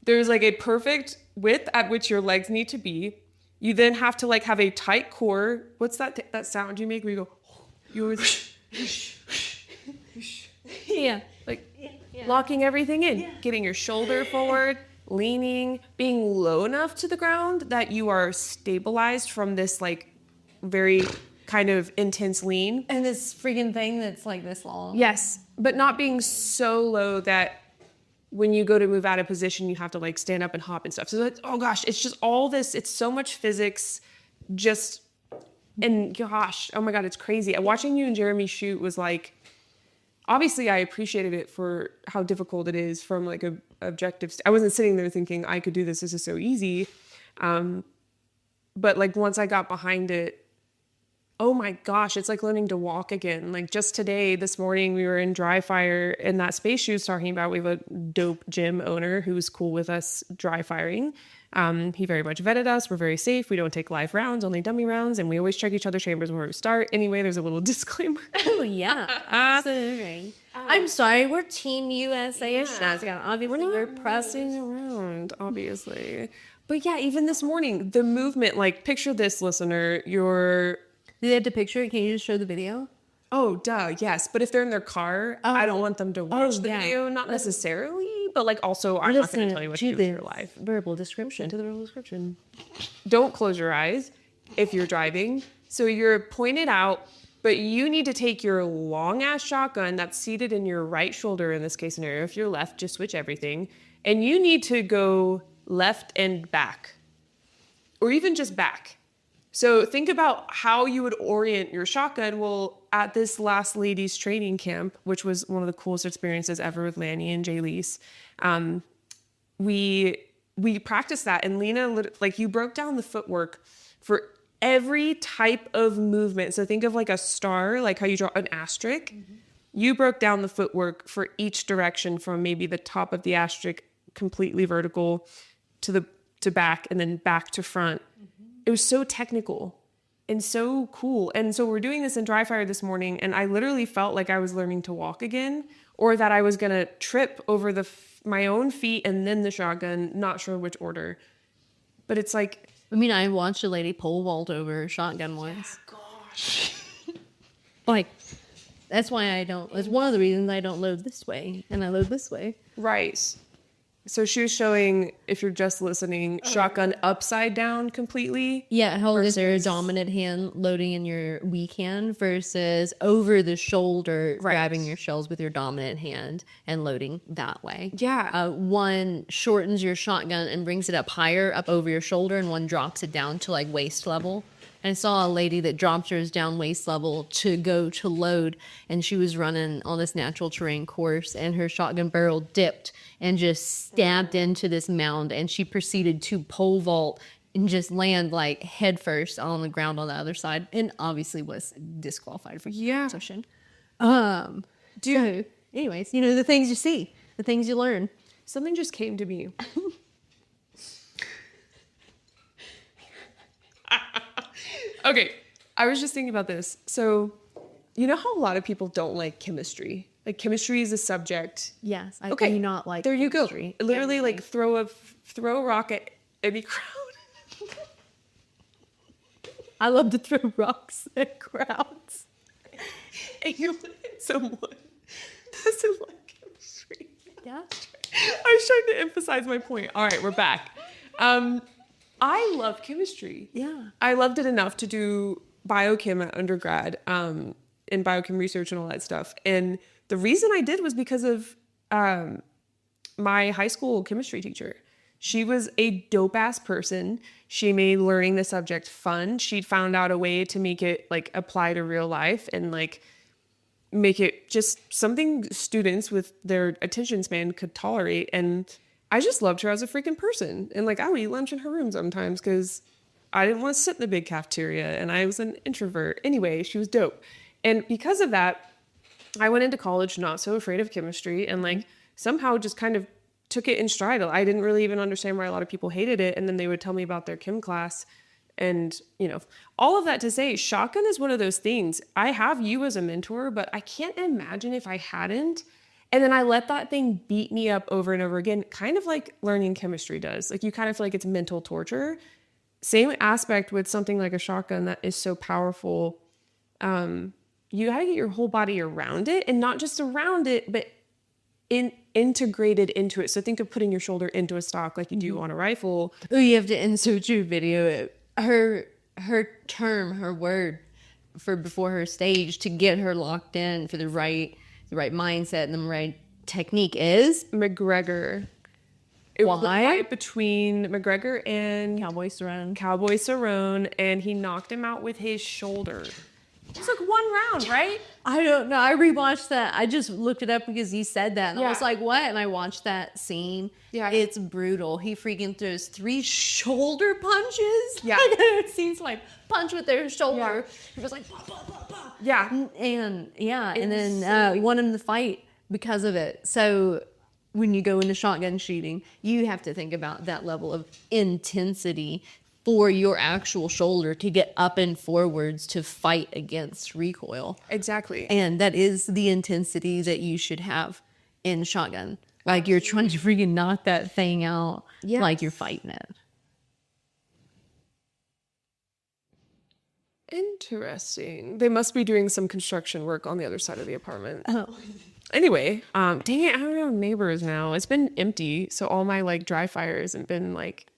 Speaker 1: There's like a perfect width at which your legs need to be. You then have to like have a tight core. What's that sound you make where you go, you always, locking everything in, getting your shoulder forward, leaning, being low enough to the ground that you are stabilized from this like very kind of intense lean.
Speaker 2: And this freaking thing that's like this long.
Speaker 1: Yes, but not being so low that when you go to move out of position, you have to like stand up and hop and stuff. So it's, oh gosh, it's just all this. It's so much physics. And gosh, oh my God, it's crazy. Watching you and Jeremy shoot was like, obviously I appreciated it for how difficult it is from like a objective. I wasn't sitting there thinking I could do this. This is so easy. But like once I got behind it, oh my gosh, it's like learning to walk again. Like just today, this morning, we were in dry fire and that space she was talking about. We have a dope gym owner who was cool with us dry firing. He very much vetted us. We're very safe. We don't take live rounds, only dummy rounds. And we always check each other's chambers before we start. Anyway, there's a little disclaimer.
Speaker 2: Oh, yeah. Absolutely. I'm sorry. We're Team USA. Obviously,
Speaker 1: We're pressing around, obviously. But yeah, even this morning, the movement, like picture this, listener,
Speaker 2: Do they have to picture it? Can you just show the video?
Speaker 1: Oh, duh, yes. But if they're in their car, I don't want them to watch the video, not necessarily, but like also I'm not going to tell you what to do with your life.
Speaker 2: Verbal description.
Speaker 1: To the verbal description. Don't close your eyes if you're driving. So you're pointed out But you need to take your long ass shotgun that's seated in your right shoulder in this case scenario. If you're left, just switch everything. And you need to go left and back, or even just back. So think about how you would orient your shotgun. Well, at this last ladies training camp, which was one of the coolest experiences ever with Lanny and Jay Lease, we practiced that. And Lena, like, you broke down the footwork for every type of movement. So think of like a star, like how you draw an asterisk. Mm-hmm. You broke down the footwork for each direction, from maybe the top of the asterisk completely vertical to back, and then back to front. It was so technical and so cool. And so we're doing this in dry fire this morning, and I literally felt like I was learning to walk again, or that I was going to trip over my own feet and then the shotgun, not sure which order. But it's like...
Speaker 2: I mean, I watched a lady pole vault over a shotgun once.
Speaker 1: Yeah, gosh.
Speaker 2: Like, that's why it's one of the reasons I don't load this way, and I load this way.
Speaker 1: Right. So she was showing, if you're just listening, shotgun upside down completely.
Speaker 2: Yeah, how is there a dominant hand loading in your weak hand versus over the shoulder, grabbing your shells with your dominant hand and loading that way.
Speaker 1: Yeah.
Speaker 2: One shortens your shotgun and brings it up higher, up over your shoulder, and one drops it down to like waist level. And I saw a lady that dropped hers down waist level to go to load, and she was running on this natural terrain course, and her shotgun barrel dipped and just stabbed into this mound, and she proceeded to pole vault and just land like head first on the ground on the other side, and obviously was disqualified for competition. So, anyways, you know, the things you see, the things you learn.
Speaker 1: Something just came to me. Okay, I was just thinking about this. So, you know how a lot of people don't like chemistry? Like, chemistry is a subject.
Speaker 2: Yes, I do not like
Speaker 1: there
Speaker 2: chemistry.
Speaker 1: You go. Literally, like, throw a rock at any crowd.
Speaker 2: I love to throw rocks at crowds.
Speaker 1: And you hit someone doesn't like chemistry.
Speaker 2: Yeah.
Speaker 1: I was trying to emphasize my point. All right, we're back. I love chemistry.
Speaker 2: Yeah.
Speaker 1: I loved it enough to do biochem at undergrad, in biochem research and all that stuff. And the reason I did was because of my high school chemistry teacher. She was a dope-ass person. She made learning the subject fun. She found out a way to make it like apply to real life and like make it just something students with their attention span could tolerate. And I just loved her as a freaking person. And like, I would eat lunch in her room sometimes because I didn't want to sit in the big cafeteria and I was an introvert. Anyway, she was dope. And because of that, I went into college not so afraid of chemistry and like somehow just kind of took it in stride. I didn't really even understand why a lot of people hated it. And then they would tell me about their chem class. And, you know, all of that to say, shotgun is one of those things. I have you as a mentor, but I can't imagine if I hadn't. And then I let that thing beat me up over and over again, kind of like learning chemistry does. Like you kind of feel like it's mental torture. Same aspect with something like a shotgun that is so powerful. You got to get your whole body around it, and not just around it, but integrated into it. So think of putting your shoulder into a stock like you do on a rifle.
Speaker 2: Oh, you have to insert your video. Her word for before her stage to get her locked in for the right mindset and the right technique is
Speaker 1: McGregor. It was a
Speaker 2: why?
Speaker 1: fight between McGregor and
Speaker 2: Cowboy Cerrone.
Speaker 1: Cowboy Cerrone, and he knocked him out with his shoulder. It took one round, right?
Speaker 2: I don't know. I rewatched that. I just looked it up because he said that. And I
Speaker 1: Yeah.
Speaker 2: was like, what? And I watched that scene.
Speaker 1: Yeah.
Speaker 2: It's brutal. He freaking throws 3 shoulder punches.
Speaker 1: Yeah.
Speaker 2: It seems like punch with their shoulder.
Speaker 1: Yeah.
Speaker 2: He was like, bah, bah, bah, bah.
Speaker 1: Yeah.
Speaker 2: And yeah. And then he won him the fight because of it. So when you go into shotgun shooting, you have to think about that level of intensity for your actual shoulder to get up and forwards to fight against recoil.
Speaker 1: Exactly.
Speaker 2: And that is the intensity that you should have in shotgun. Like you're trying to freaking knock that thing out like you're fighting it.
Speaker 1: Interesting. They must be doing some construction work on the other side of the apartment.
Speaker 2: Oh.
Speaker 1: Anyway, dang it, I don't have neighbors now. It's been empty, so all my like dry fires have been like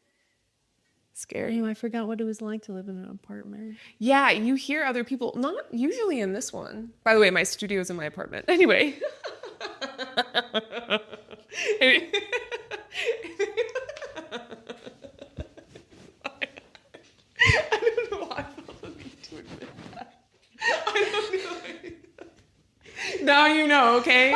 Speaker 1: Scary.
Speaker 2: Damn, I forgot what it was like to live in an apartment.
Speaker 1: Yeah, you hear other people, not usually in this one. By the way, my studio's in my apartment. Anyway. I don't know why I felt the need to admit that. I don't know. Now you know, okay?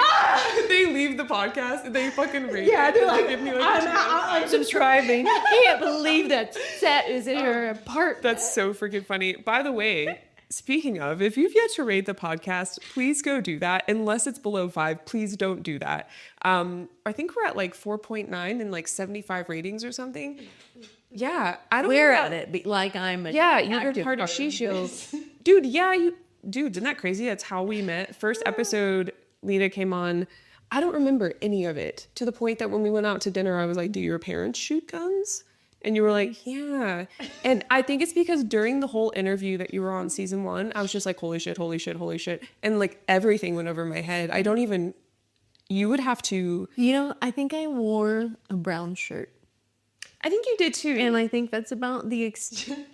Speaker 1: They leave the podcast and they fucking rate
Speaker 2: Yeah,
Speaker 1: it.
Speaker 2: they're like,
Speaker 1: Give me like
Speaker 2: I'm subscribing. I can't believe that set is in her apartment.
Speaker 1: That's so freaking funny. By the way, speaking of, if you've yet to rate the podcast, please go do that. Unless it's below 5, please don't do that. I think we're at like 4.9 and like 75 ratings or something. Yeah, I don't.
Speaker 2: We're
Speaker 1: know.
Speaker 2: at it, like I'm.
Speaker 1: Yeah, you're part of She Shields, dude. Yeah, dude, isn't that crazy? That's how we met. First episode, Lena came on. I don't remember any of it, to the point that when we went out to dinner, I was like, "Do your parents shoot guns?" And you were like, "Yeah." And I think it's because during the whole interview that you were on season 1, I was just like, "Holy shit, holy shit, holy shit," and like everything went over my head. I don't even. You would have to.
Speaker 2: You know, I think I wore a brown shirt.
Speaker 1: I think you did too.
Speaker 2: And I think that's about the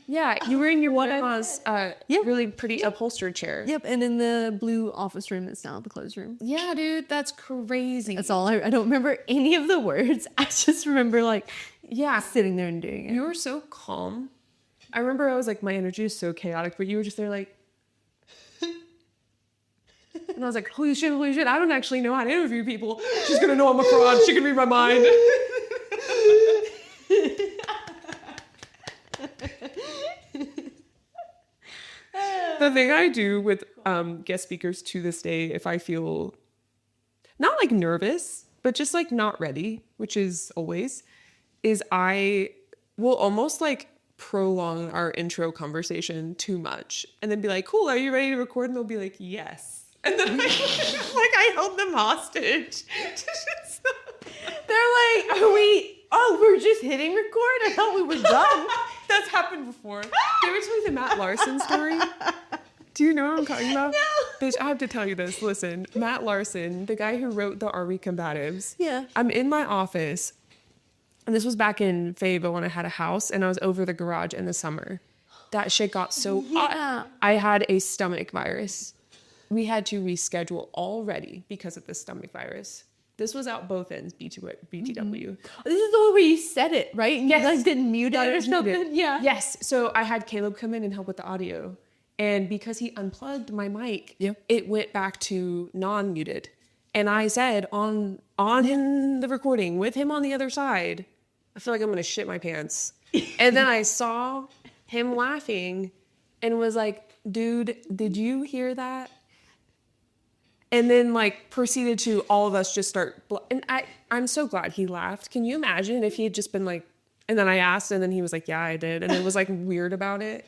Speaker 1: Yeah, you were in your grandma's really pretty upholstered chair.
Speaker 2: Yep, and in the blue office room that's now the closed room.
Speaker 1: Yeah, dude, that's crazy.
Speaker 2: That's all. I don't remember any of the words. I just remember like,
Speaker 1: yeah,
Speaker 2: sitting there and doing it.
Speaker 1: You were so calm. I remember I was like, my energy is so chaotic, but you were just there like, and I was like, holy shit, I don't actually know how to interview people. She's gonna know I'm a fraud. She can read my mind. The thing I do with guest speakers to this day, if I feel not like nervous, but just like not ready, which is always, is I will almost like prolong our intro conversation too much and then be like, cool, are you ready to record? And they'll be like, yes. And then I held them hostage.
Speaker 2: They're like, we're just hitting record? I thought we were done.
Speaker 1: That's happened before. Did I ever tell you the Matt Larson story? Do you know what I'm talking about? No. Bitch, I have to tell you this. Listen, Matt Larson, the guy who wrote the Are We Combatives?
Speaker 2: Yeah.
Speaker 1: I'm in my office, and this was back in Fayetteville when I had a house, and I was over the garage in the summer. That shit got so hot. I had a stomach virus. We had to reschedule already because of the stomach virus. This was out both ends, BTW.
Speaker 2: This is the one where you said it, right? And
Speaker 1: Yes.
Speaker 2: you guys didn't mute it or something?
Speaker 1: Muted.
Speaker 2: Yeah.
Speaker 1: Yes. So I had Caleb come in and help with the audio. And because he unplugged my mic,
Speaker 2: Yep.
Speaker 1: it went back to non-muted. And I said on in the recording with him on the other side, I feel like I'm going to shit my pants. And then I saw him laughing and was like, dude, did you hear that? And then like proceeded to all of us just start. And I'm so glad he laughed. Can you imagine if he had just been like, and then I asked and then he was like, yeah, I did. And it was like weird about it.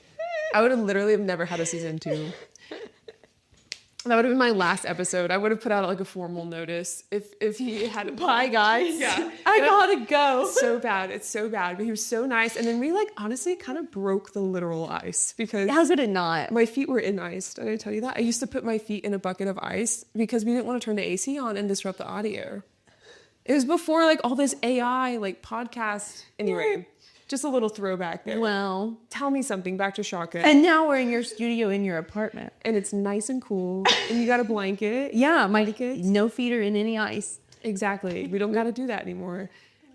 Speaker 1: I would have literally have never had a season 2. That would have been my last episode. I would have put out like a formal notice if he had.
Speaker 2: Bye, guys.
Speaker 1: Yeah.
Speaker 2: I gotta go.
Speaker 1: So bad. It's so bad. But he was so nice. And then we like honestly kind of broke the literal ice because
Speaker 2: How could it not?
Speaker 1: my feet were in ice. Did I tell you that? I used to put my feet in a bucket of ice because we didn't want to turn the AC on and disrupt the audio. It was before like all this AI like podcast. Anyway, just a little throwback there.
Speaker 2: Well,
Speaker 1: Tell me something. Back to Shotgun.
Speaker 2: and now we're in your studio in your apartment.
Speaker 1: And it's nice and cool. And you got a blanket.
Speaker 2: Yeah, my
Speaker 1: Blankets.
Speaker 2: no feet are in any ice.
Speaker 1: Exactly. We don't got to do that anymore.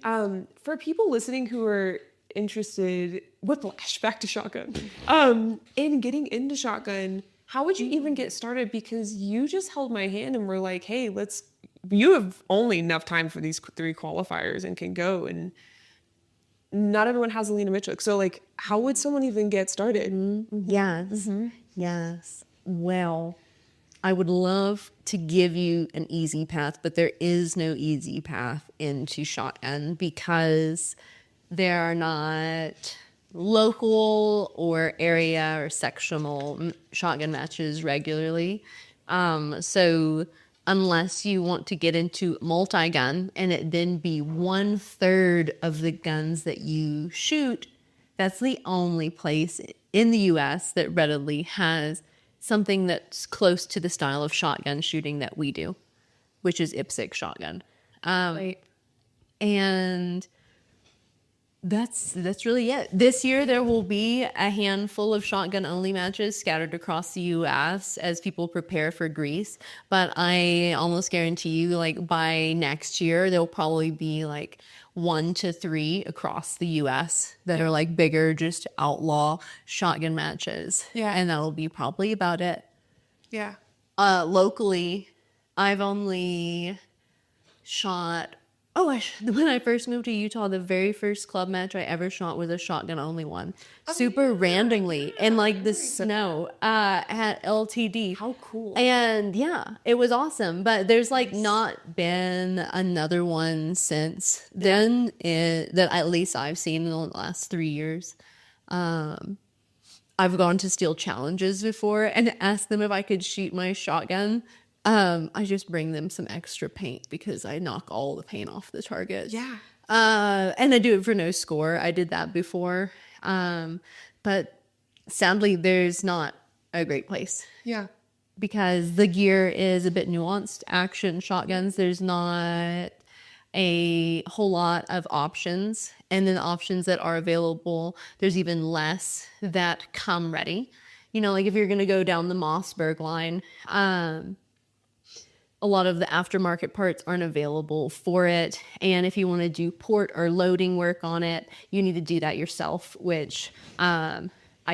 Speaker 1: For people listening who are interested, whiplash, back to Shotgun, in getting into Shotgun, how would you even get started? Because you just held my hand and were like, hey, you have only enough time for these 3 qualifiers and can go. And not everyone has a Lena Miculek. So like, how would someone even get started?
Speaker 2: Yes. Yes. Well, I would love to give you an easy path, but there is no easy path into shotgun because there are not local or area or sectional shotgun matches regularly. So unless you want to get into multi-gun and it then be 1/3 of the guns that you shoot, that's the only place in the US that readily has something that's close to the style of shotgun shooting that we do, which is IPSC Shotgun.
Speaker 1: Right.
Speaker 2: And that's really it. This year there will be a handful of shotgun only matches scattered across the US as people prepare for Greece. But I almost guarantee you, like by next year, there'll probably be like 1 to 3 across the US that are like bigger, just outlaw shotgun matches.
Speaker 1: Yeah.
Speaker 2: And that'll be probably about it.
Speaker 1: Yeah.
Speaker 2: Locally, I've only shot. When I first moved to Utah, the very first club match I ever shot was a shotgun only one, super randomly in like the snow at LTD.
Speaker 1: How cool.
Speaker 2: And yeah, it was awesome. But there's like not been another one since then that at least I've seen in the last 3 years. I've gone to steel challenges before and asked them if I could shoot my shotgun. I just bring them some extra paint because I knock all the paint off the target.
Speaker 1: Yeah.
Speaker 2: And I do it for no score. I did that before. But sadly, there's not a great place
Speaker 1: Yeah.
Speaker 2: because the gear is a bit nuanced. Action shotguns, there's not a whole lot of options. And then the options that are available, there's even less that come ready. You know, like if you're going to go down the Mossberg line, a lot of the aftermarket parts aren't available for it. And if you want to do port or loading work on it, you need to do that yourself, which I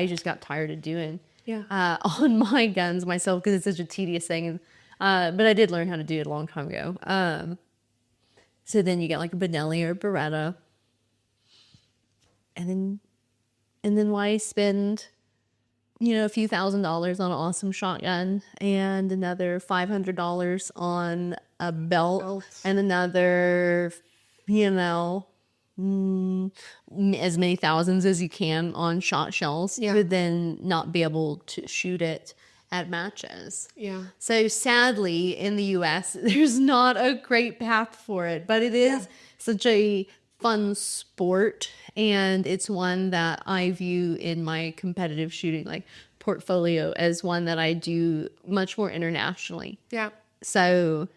Speaker 2: just got tired of doing on my guns myself because it's such a tedious thing. But I did learn how to do it a long time ago. So then you get like a Benelli or Beretta. And then why spend a few $1,000s on an awesome shotgun and another $500 on a belt and another, as many thousands as you can on shot shells, but then not be able to shoot it at matches.
Speaker 1: Yeah.
Speaker 2: So sadly, in the US, there's not a great path for it, but it is such a fun sport, and it's one that I view in my competitive shooting like portfolio as one that I do much more internationally.
Speaker 1: Yeah.
Speaker 2: So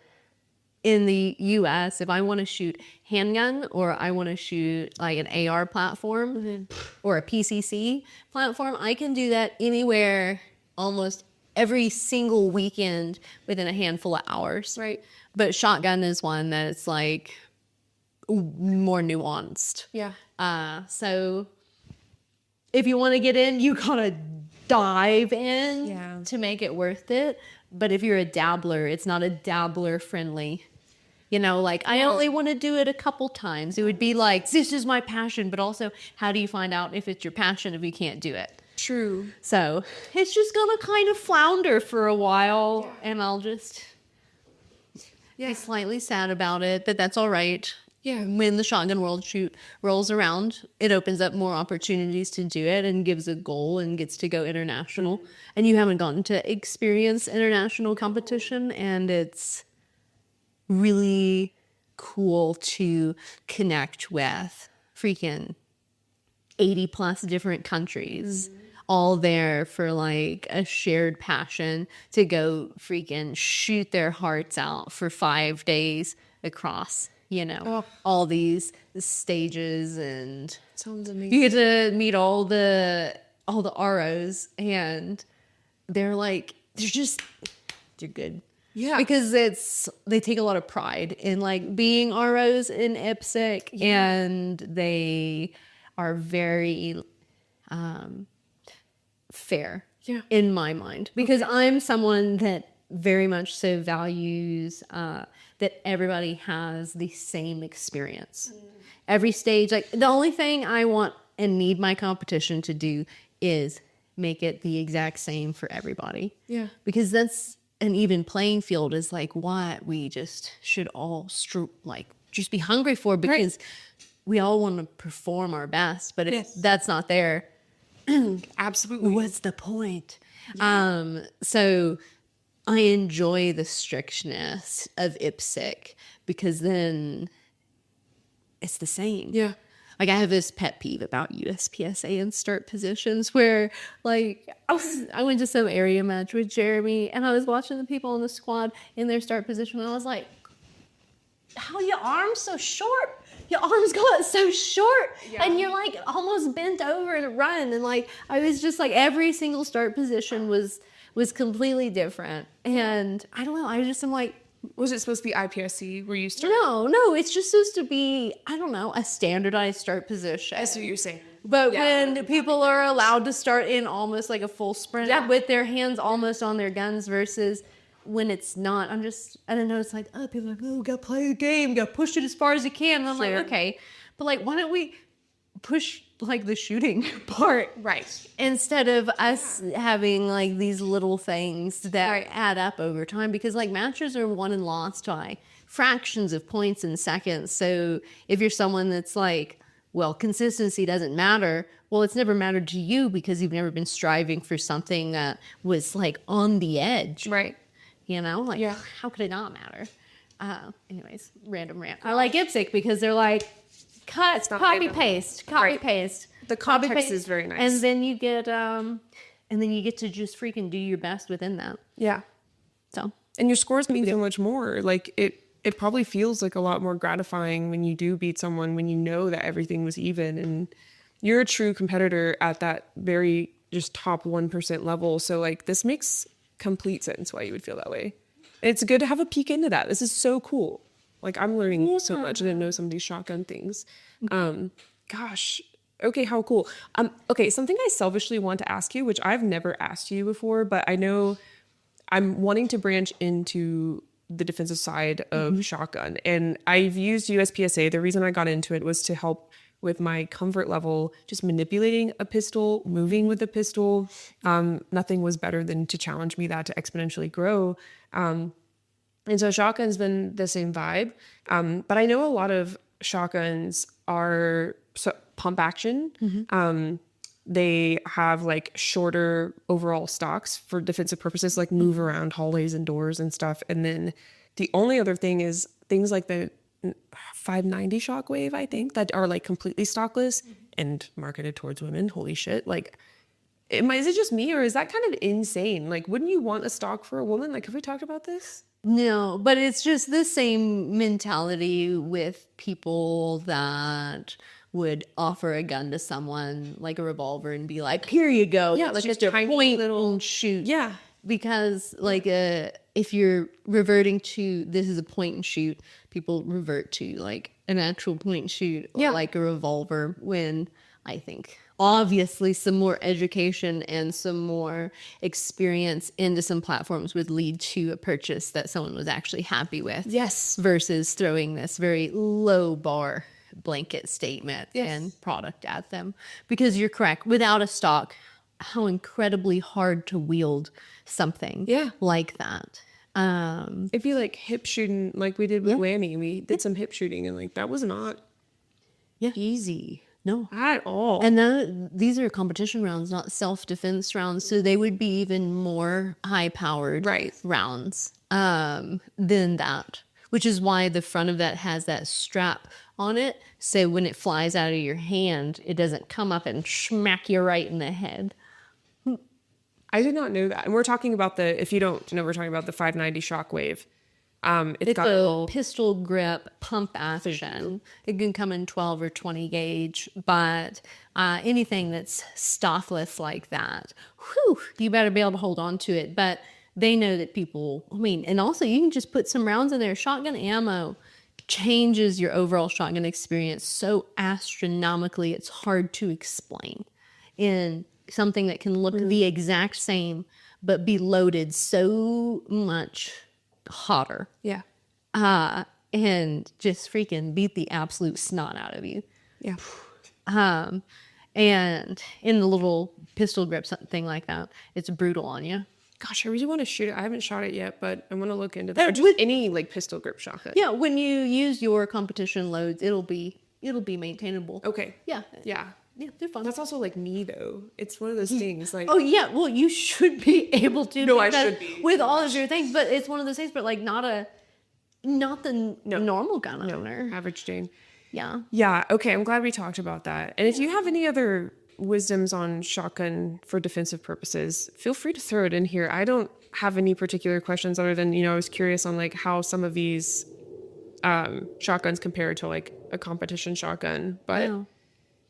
Speaker 2: in the US, if I want to shoot handgun or I want to shoot like an AR platform or a PCC platform, I can do that anywhere almost every single weekend within a handful of hours.
Speaker 1: Right.
Speaker 2: But shotgun is one that's like more nuanced.
Speaker 1: Yeah.
Speaker 2: So if you want to get in, you gotta dive in to make it worth it. But if you're a dabbler, it's not a dabbler friendly. Like I only want to do it a couple times. It would be like, this is my passion, but also how do you find out if it's your passion if you can't do it?
Speaker 1: True.
Speaker 2: So it's just gonna kind of flounder for a while and I'll just be slightly sad about it, but that's all right.
Speaker 1: Yeah.
Speaker 2: When the Shotgun World Shoot rolls around, it opens up more opportunities to do it and gives a goal and gets to go international. And you haven't gotten to experience international competition, and it's really cool to connect with freaking 80 plus different countries. All there for like a shared passion to go freaking shoot their hearts out for 5 days across all these stages, and
Speaker 1: Sounds amazing.
Speaker 2: you get to meet all the ROs, and they're good.
Speaker 1: Yeah.
Speaker 2: Because they take a lot of pride in like being ROs in IPSC, and they are very fair in my mind, because I'm someone that very much so values that everybody has the same experience. Every stage, like the only thing I want and need my competition to do is make it the exact same for everybody.
Speaker 1: Yeah.
Speaker 2: Because that's an even playing field is like what we just should all just be hungry for, because we all want to perform our best, but if that's not there,
Speaker 1: Absolutely.
Speaker 2: what's the point? So I enjoy the strictness of IPSC because then it's the same.
Speaker 1: Yeah.
Speaker 2: Like I have this pet peeve about USPSA and start positions where like I went to some area match with Jeremy and I was watching the people in the squad in their start position and I was like, how are your arms so short? your arms go up so short and you're like almost bent over to run. And like, I was just like, every single start position was completely different. And I don't know, I'm like,
Speaker 1: Was it supposed to be IPSC where you start?
Speaker 2: no, it's just supposed to be, I don't know, a standardized start position.
Speaker 1: I see what you're saying.
Speaker 2: But when people are allowed to start in almost like a full sprint with their hands almost on their guns versus when it's not, I don't know, it's like, oh, people are like, oh, gotta play the game, gotta push it as far as you can. And I'm like, okay, but like, why don't we push like the shooting part?
Speaker 1: Right.
Speaker 2: Instead of us having like these little things that add up over time, because like matches are won and lost by fractions of points in seconds. So if you're someone that's like, well, consistency doesn't matter. Well, it's never mattered to you because you've never been striving for something that was like on the edge.
Speaker 1: Right.
Speaker 2: You know, like, how could it not matter? Anyways, random rant. I like IPSC because they're like, copy paste.
Speaker 1: The context is very nice.
Speaker 2: And then you get to just freaking do your best within that.
Speaker 1: Yeah.
Speaker 2: So.
Speaker 1: And your scores mean so much more. Like it probably feels like a lot more gratifying when you do beat someone, when you know that everything was even and you're a true competitor at that very just top 1% level. So like this makes complete sense why you would feel that way. It's good to have a peek into that. This is so cool. Like I'm learning so much. I didn't know some of these shotgun things. Gosh. Okay, how cool. Okay, something I selfishly want to ask you, which I've never asked you before, but I know I'm wanting to branch into the defensive side of shotgun. And I've used USPSA. The reason I got into it was to help with my comfort level, just manipulating a pistol, moving with a pistol. Nothing was better than to challenge me that to exponentially grow. And so shotgun's been the same vibe. But I know a lot of shotguns are pump action. They have like shorter overall stocks for defensive purposes, like move around hallways and doors and stuff. And then the only other thing is things like the 590 Shockwave, I think, that are like completely stockless and marketed towards women. Holy shit. Like, is it just me or is that kind of insane? Like, wouldn't you want a stock for a woman? Like, have we talked about this?
Speaker 2: No, but it's just the same mentality with people that would offer a gun to someone like a revolver and be like, here you go.
Speaker 1: Yeah, like
Speaker 2: just
Speaker 1: a
Speaker 2: a
Speaker 1: tiny
Speaker 2: point
Speaker 1: little-
Speaker 2: and shoot.
Speaker 1: Yeah.
Speaker 2: Because like if you're reverting to this is a point and shoot, people revert to like an actual point and shoot or like a revolver, when I think obviously some more education and some more experience into some platforms would lead to a purchase that someone was actually happy with.
Speaker 1: Yes.
Speaker 2: Versus throwing this very low bar blanket statement and product at them. Because you're correct, without a stock, how incredibly hard to wield something like that.
Speaker 1: If you like hip shooting, like we did with Lanny, we did some hip shooting and like that was not easy.
Speaker 2: No.
Speaker 1: At all.
Speaker 2: And these are competition rounds, not self-defense rounds. So they would be even more high-powered rounds than that. Which is why the front of that has that strap on it. So when it flies out of your hand, it doesn't come up and smack you right in the head.
Speaker 1: I did not know that. And we're talking about if you don't know, we're talking about the 590 Shockwave.
Speaker 2: It's got a pistol grip pump action. It can come in 12 or 20 gauge, but anything that's stockless like that, you better be able to hold on to it. But they know that people, and also you can just put some rounds in there. Shotgun ammo changes your overall shotgun experience so astronomically, it's hard to explain. In something that can look the exact same, but be loaded so much hotter.
Speaker 1: Yeah.
Speaker 2: And just freaking beat the absolute snot out of you.
Speaker 1: Yeah.
Speaker 2: And in the little pistol grip, something like that, it's brutal on you.
Speaker 1: Gosh, I really want to shoot it. I haven't shot it yet, but I want to look into that. Or just any like pistol grip shotgun.
Speaker 2: Yeah, when you use your competition loads, it'll be maintainable.
Speaker 1: Okay.
Speaker 2: Yeah.
Speaker 1: Yeah.
Speaker 2: Yeah, they're fun.
Speaker 1: That's also like me though. It's one of those things like.
Speaker 2: Oh yeah, well you should be able to.
Speaker 1: No, I should be.
Speaker 2: With all of your things, but it's one of those things. But like not the normal gun owner.
Speaker 1: Average Jane.
Speaker 2: Yeah.
Speaker 1: Yeah. Okay. I'm glad we talked about that. And if you have any other wisdoms on shotgun for defensive purposes, feel free to throw it in here. I don't have any particular questions other than, I was curious on like how some of these shotguns compared to like a competition shotgun. But
Speaker 2: Wow.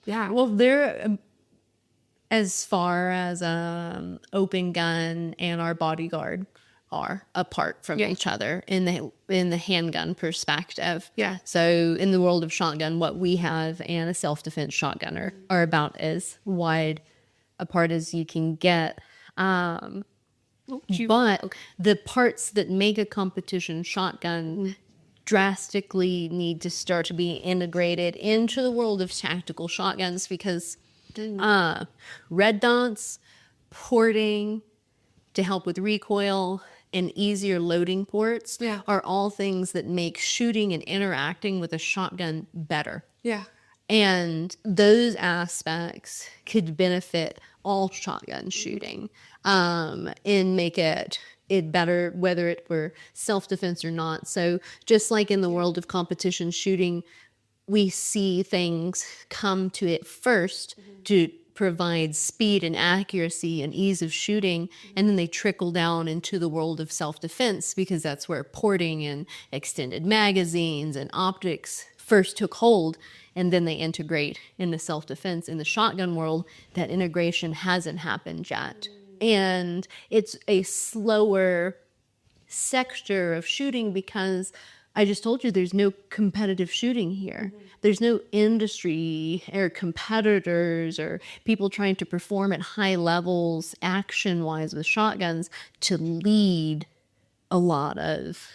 Speaker 1: yeah,
Speaker 2: Well, they're as far as open gun and our bodyguard are apart from each other in the handgun perspective.
Speaker 1: Yeah.
Speaker 2: So in the world of shotgun, what we have and a self-defense shotgun are about as wide apart as you can get. But the parts that make a competition shotgun drastically need to start to be integrated into the world of tactical shotguns because red dots, porting to help with recoil, and easier loading ports are all things that make shooting and interacting with a shotgun better.
Speaker 1: Yeah.
Speaker 2: And those aspects could benefit all shotgun shooting and make it better, whether it were self-defense or not. So just like in the world of competition shooting, we see things come to it first to provide speed and accuracy and ease of shooting, and then they trickle down into the world of self-defense because that's where porting and extended magazines and optics first took hold, and then they integrate in the self-defense. In the shotgun world, that integration hasn't happened yet. And it's a slower sector of shooting because I just told you there's no competitive shooting here. There's no industry or competitors or people trying to perform at high levels action-wise with shotguns to lead a lot of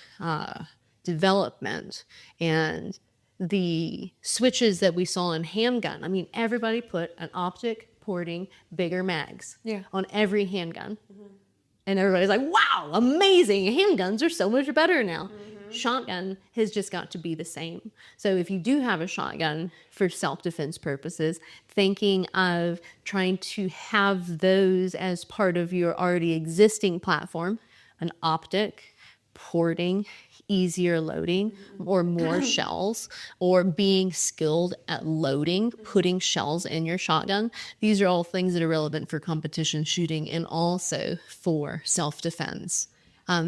Speaker 2: development. And the switches that we saw in handgun, I mean, everybody put an optic, porting, bigger mags on every handgun. And everybody's like, wow, amazing. Handguns are so much better now. Shotgun has just got to be the same. So if you do have a shotgun for self-defense purposes, thinking of trying to have those as part of your already existing platform, an optic, porting, easier loading, or more shells, or being skilled at loading, putting shells in your shotgun. These are all things that are relevant for competition shooting and also for self-defense.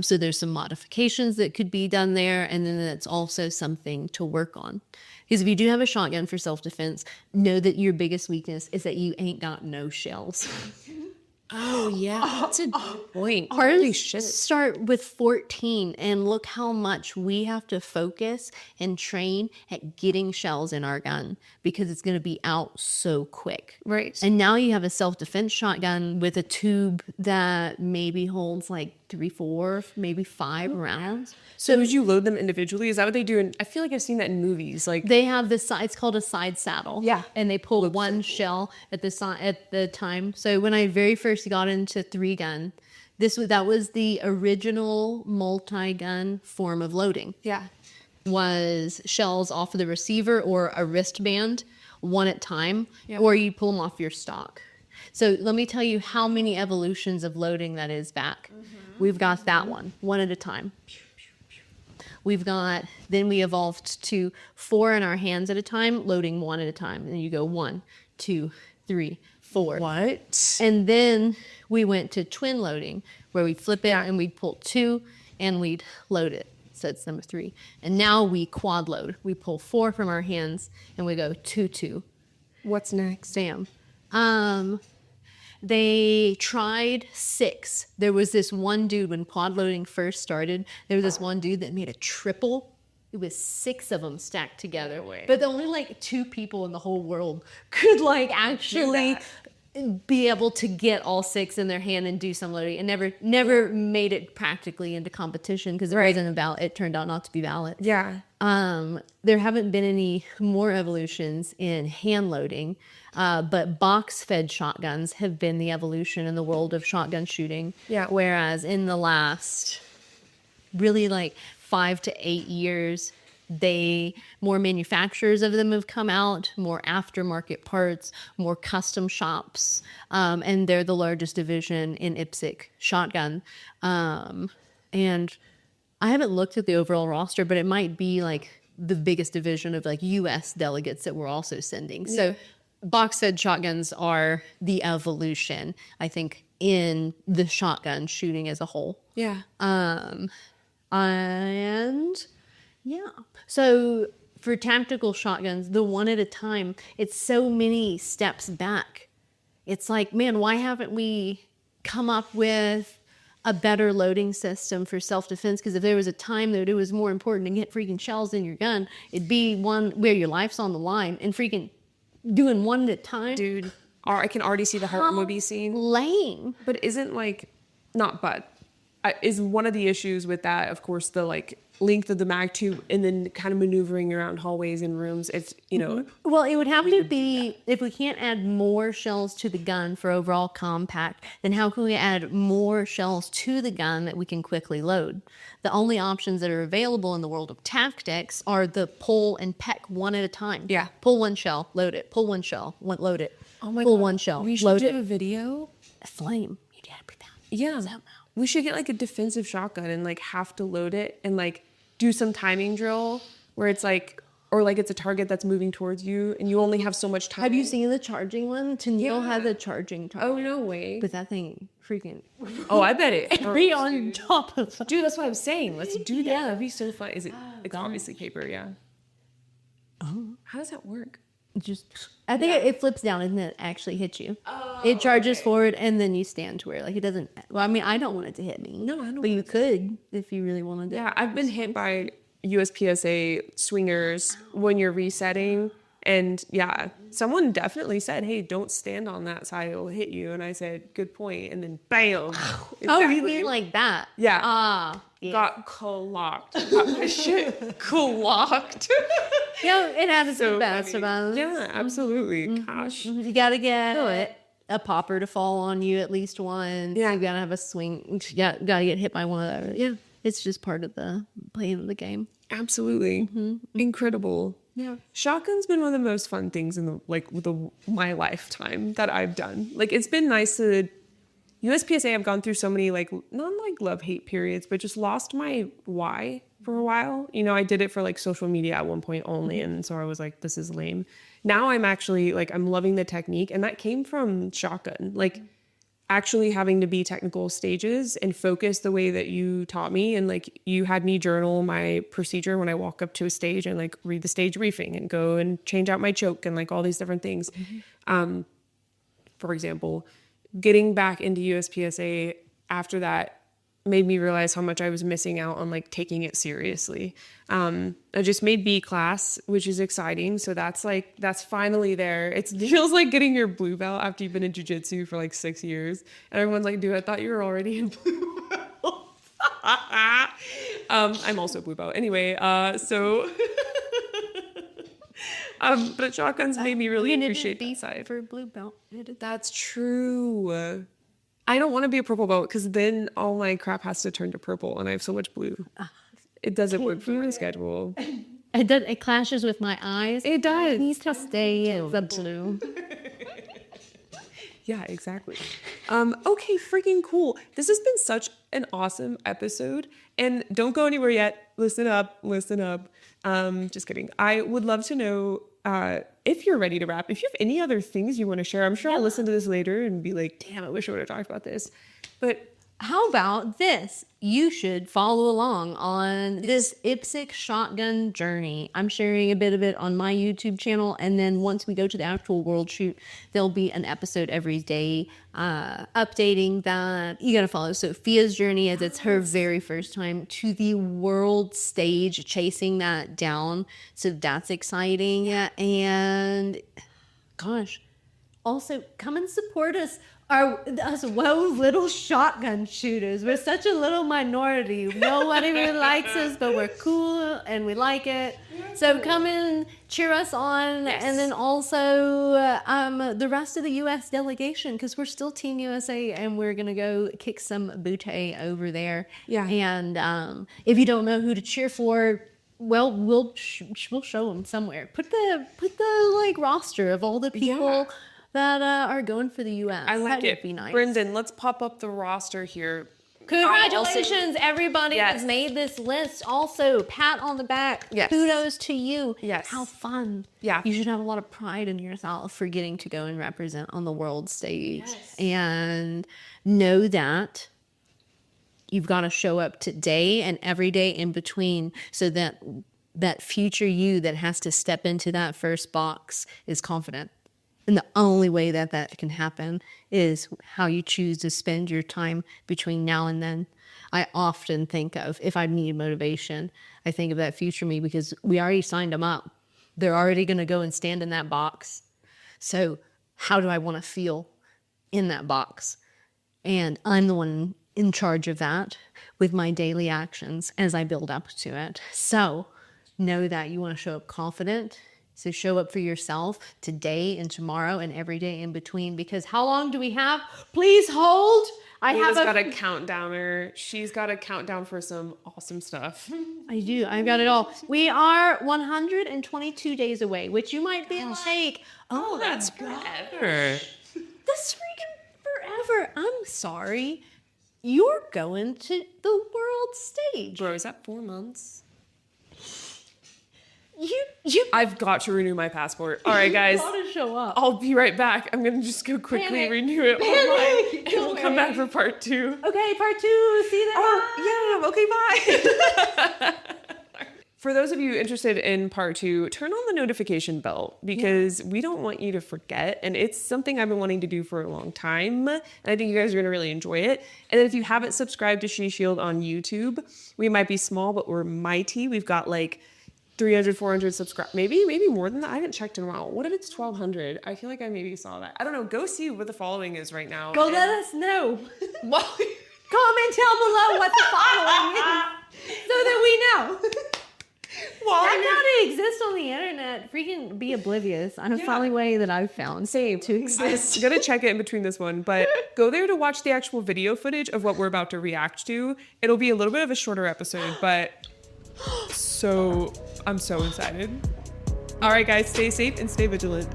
Speaker 2: So there's some modifications that could be done there, and then that's also something to work on. Because if you do have a shotgun for self-defense, know that your biggest weakness is that you ain't got no shells.
Speaker 1: Oh yeah, that's a good point.
Speaker 2: Ours
Speaker 1: Holy shit.
Speaker 2: start with 14, and look how much we have to focus and train at getting shells in our gun because it's going to be out so quick.
Speaker 1: Right.
Speaker 2: And now you have a self-defense shotgun with a tube that maybe holds like 3, 4, maybe 5 rounds.
Speaker 1: So would you load them individually? Is that what they do? I feel like I've seen that in movies. Like
Speaker 2: They have this side, it's called a side saddle.
Speaker 1: Yeah.
Speaker 2: And they pull one shell at the time. So when I very first got into 3-gun, that was the original multi-gun form of loading.
Speaker 1: yeah.
Speaker 2: Was shells off of the receiver or a wristband, one at a time,
Speaker 1: Yeah.
Speaker 2: or you pull them off your stock. So let me tell you how many evolutions of loading that is back. We've got that one at a time. Then we evolved to 4 in our hands at a time, loading 1 at a time. And you go 1, 2, 3, 4.
Speaker 1: What?
Speaker 2: And then we went to twin loading, where we'd flip it and we'd pull 2 and we'd load it. So it's number 3. And now we quad load. We pull 4 from our hands and we go 2, 2.
Speaker 1: What's next?
Speaker 2: Sam. They tried 6. There was this one dude when quad loading first started. There was this one dude that made a triple. It was 6 of them stacked together. But only like 2 people in the whole world could like actually be able to get all 6 in their hand and do some loading, and never made it practically into competition because it wasn't about. It turned out not to be valid.
Speaker 1: Yeah.
Speaker 2: There haven't been any more evolutions in hand loading, but box-fed shotguns have been the evolution in the world of shotgun shooting.
Speaker 1: Yeah.
Speaker 2: Whereas in the last really like 5 to 8 years, more manufacturers of them have come out, more aftermarket parts, more custom shops, and they're the largest division in IPSC Shotgun. And I haven't looked at the overall roster, but it might be like the biggest division of like U.S. delegates that we're also sending. So box-fed shotguns are the evolution, I think, in the shotgun shooting as a whole.
Speaker 1: Yeah.
Speaker 2: And Yeah. So for tactical shotguns, the one at a time, it's so many steps back. It's like, man, why haven't we come up with a better loading system for self-defense? Because if there was a time that it was more important to get freaking shells in your gun, it'd be one where your life's on the line, and freaking doing one at a time.
Speaker 1: Dude, I can already see the heart movie scene.
Speaker 2: Lame.
Speaker 1: But isn't like, not but, is one of the issues with that, of course, the like length of the mag tube and then kind of maneuvering around hallways and rooms. It's, you know.
Speaker 2: Well, it would have to be, if we can't add more shells to the gun for overall compact, then how can we add more shells to the gun that we can quickly load? The only options that are available in the world of tactics are the pull and peck one at a time.
Speaker 1: Yeah.
Speaker 2: Pull one shell, load it. Pull one shell, load it.
Speaker 1: Oh my
Speaker 2: Pull
Speaker 1: God.
Speaker 2: one shell,
Speaker 1: We should
Speaker 2: load
Speaker 1: do
Speaker 2: it.
Speaker 1: a video.
Speaker 2: A flame. You gotta put that.
Speaker 1: Yeah.
Speaker 2: Somehow.
Speaker 1: We should get like a defensive shotgun and like have to load it and like do some timing drill where it's like, or like it's a target that's moving towards you and you only have so much time.
Speaker 2: Have you seen the charging one? Tennille
Speaker 1: Yeah.
Speaker 2: had the charging target.
Speaker 1: Oh, no way.
Speaker 2: But that thing freaking
Speaker 1: Oh, I bet it.
Speaker 2: be on top of
Speaker 1: Dude, that's what I'm saying. Let's do that. That'd be so fun. Is it? It's obviously paper, yeah. Oh. How does that work?
Speaker 2: just I think it flips down and then it actually hits you. It charges forward and then you stand to where like it doesn't. Well, I mean, I don't want it to hit me.
Speaker 1: No, I don't
Speaker 2: But you could if you really wanted to.
Speaker 1: Yeah, I've been hit by USPSA swingers when you're resetting. And yeah, someone definitely said, hey, don't stand on that side, it'll hit you. And I said, good point. And then bam.
Speaker 2: Oh, you
Speaker 1: Exactly.
Speaker 2: mean like that?
Speaker 1: Yeah.
Speaker 2: Ah, yeah.
Speaker 1: Got clocked. Got my shit clocked.
Speaker 2: Yeah, it has its
Speaker 1: So
Speaker 2: best
Speaker 1: funny.
Speaker 2: about it.
Speaker 1: Yeah, absolutely. Gosh.
Speaker 2: You gotta get a popper to fall on you at least once.
Speaker 1: Yeah.
Speaker 2: You gotta have a swing. You gotta get hit by one of those. Yeah. It's just part of the playing of the game.
Speaker 1: Absolutely. Incredible.
Speaker 2: Yeah.
Speaker 1: Shotgun's been one of the most fun things in my lifetime that I've done. Like, it's been nice to USPSA. I've gone through so many like not like love-hate periods, but just lost my why for a while. You know, I did it for like social media at one point only, and so I was like, this is lame. Now I'm actually like I'm loving the technique, and that came from shotgun. Like actually having to be technical stages and focus the way that you taught me, and like you had me journal my procedure when I walk up to a stage and like read the stage briefing and go and change out my choke and like all these different things. For example, getting back into USPSA after that made me realize how much I was missing out on like taking it seriously. I just made B class, which is exciting. So that's finally there. It feels like getting your blue belt after you've been in jiu-jitsu for like 6 years. And everyone's like, dude, I thought you were already in blue belt. I'm also blue belt. Anyway, but shotguns made me really appreciate that side.
Speaker 2: For blue belt.
Speaker 1: That's true. I don't want to be a purple belt because then all my crap has to turn to purple and I have so much blue. It doesn't work for my schedule.
Speaker 2: It clashes with my eyes.
Speaker 1: It does.
Speaker 2: It needs to stay in the blue.
Speaker 1: Yeah, exactly. Okay, freaking cool. This has been such an awesome episode. And don't go anywhere yet. Listen up. Just kidding. I would love to know if you're ready to wrap, if you have any other things you want to share. I'm sure I'll listen to this later and be like, damn, I wish I would have talked about this. But
Speaker 2: How about this? You should follow along on this IPSC shotgun journey. I'm sharing a bit of it on my YouTube channel, and then once we go to the actual world shoot, there'll be an episode every day updating that. You gotta follow Sofia's journey as it's her very first time to the world stage, chasing that down. So that's exciting. And gosh, also come and support us. Us little shotgun shooters. We're such a little minority. Nobody really likes us, but we're cool and we like it. So come and cheer us on.
Speaker 1: Yes.
Speaker 2: And then also the rest of the U.S. delegation, because we're still Team USA and we're going to go kick some booty over there.
Speaker 1: Yeah.
Speaker 2: And if you don't know who to cheer for, well, we'll show them somewhere. Put the like roster of all the people that are going for the U.S.
Speaker 1: I like
Speaker 2: That
Speaker 1: it.
Speaker 2: would be nice.
Speaker 1: Brendan, let's pop up the roster here.
Speaker 2: Congratulations, everybody
Speaker 1: Yes.
Speaker 2: that's made this list. Also, pat on the back.
Speaker 1: Yes.
Speaker 2: Kudos to you.
Speaker 1: Yes.
Speaker 2: How fun.
Speaker 1: Yeah.
Speaker 2: You should have a lot of pride in yourself for getting to go and represent on the world stage.
Speaker 1: Yes.
Speaker 2: And know that you've got to show up today and every day in between so that that future you that has to step into that first box is confident. And the only way that that can happen is how you choose to spend your time between now and then. I often think of, if I need motivation, I think of that future me because we already signed them up. They're already going to go and stand in that box. So how do I want to feel in that box? And I'm the one in charge of that with my daily actions as I build up to it. So know that you want to show up confident. So show up for yourself today and tomorrow and every day in between, because how long do we have? Please hold.
Speaker 1: Lena's got a countdowner. She's got a countdown for some awesome stuff.
Speaker 2: I do. I've got it all. We are 122 days away, which you might be like, oh,
Speaker 1: That's forever.
Speaker 2: that's freaking forever. I'm sorry. You're going to the world stage.
Speaker 1: Bro, is that 4 months?
Speaker 2: You
Speaker 1: I've got to renew my passport. All right, guys.
Speaker 2: gotta show up.
Speaker 1: I'll be right back. I'm going to just go quickly
Speaker 2: Panic.
Speaker 1: renew it online. And we'll come back for part 2.
Speaker 2: Okay, part 2. See you there.
Speaker 1: Oh, yeah. Okay, bye. For those of you interested in part 2, turn on the notification bell because we don't want you to forget. And it's something I've been wanting to do for a long time. And I think you guys are going to really enjoy it. And then if you haven't subscribed to She Shield on YouTube, we might be small, but we're mighty. We've got like 300, 400 subscribers, maybe more than that. I haven't checked in a while. What if it's 1,200? I feel like I maybe saw that. I don't know. Go see what the following is right now.
Speaker 2: Go let us know.
Speaker 1: Well,
Speaker 2: Comment down below what the following is so that we know. That now to exist on the internet, freaking be oblivious. I'm a funny way that I've found
Speaker 1: same
Speaker 2: to exist.
Speaker 1: I'm gonna check it in between this one, but go there to watch the actual video footage of what we're about to react to. It'll be a little bit of a shorter episode, but I'm so excited. All right, guys, stay safe and stay vigilant.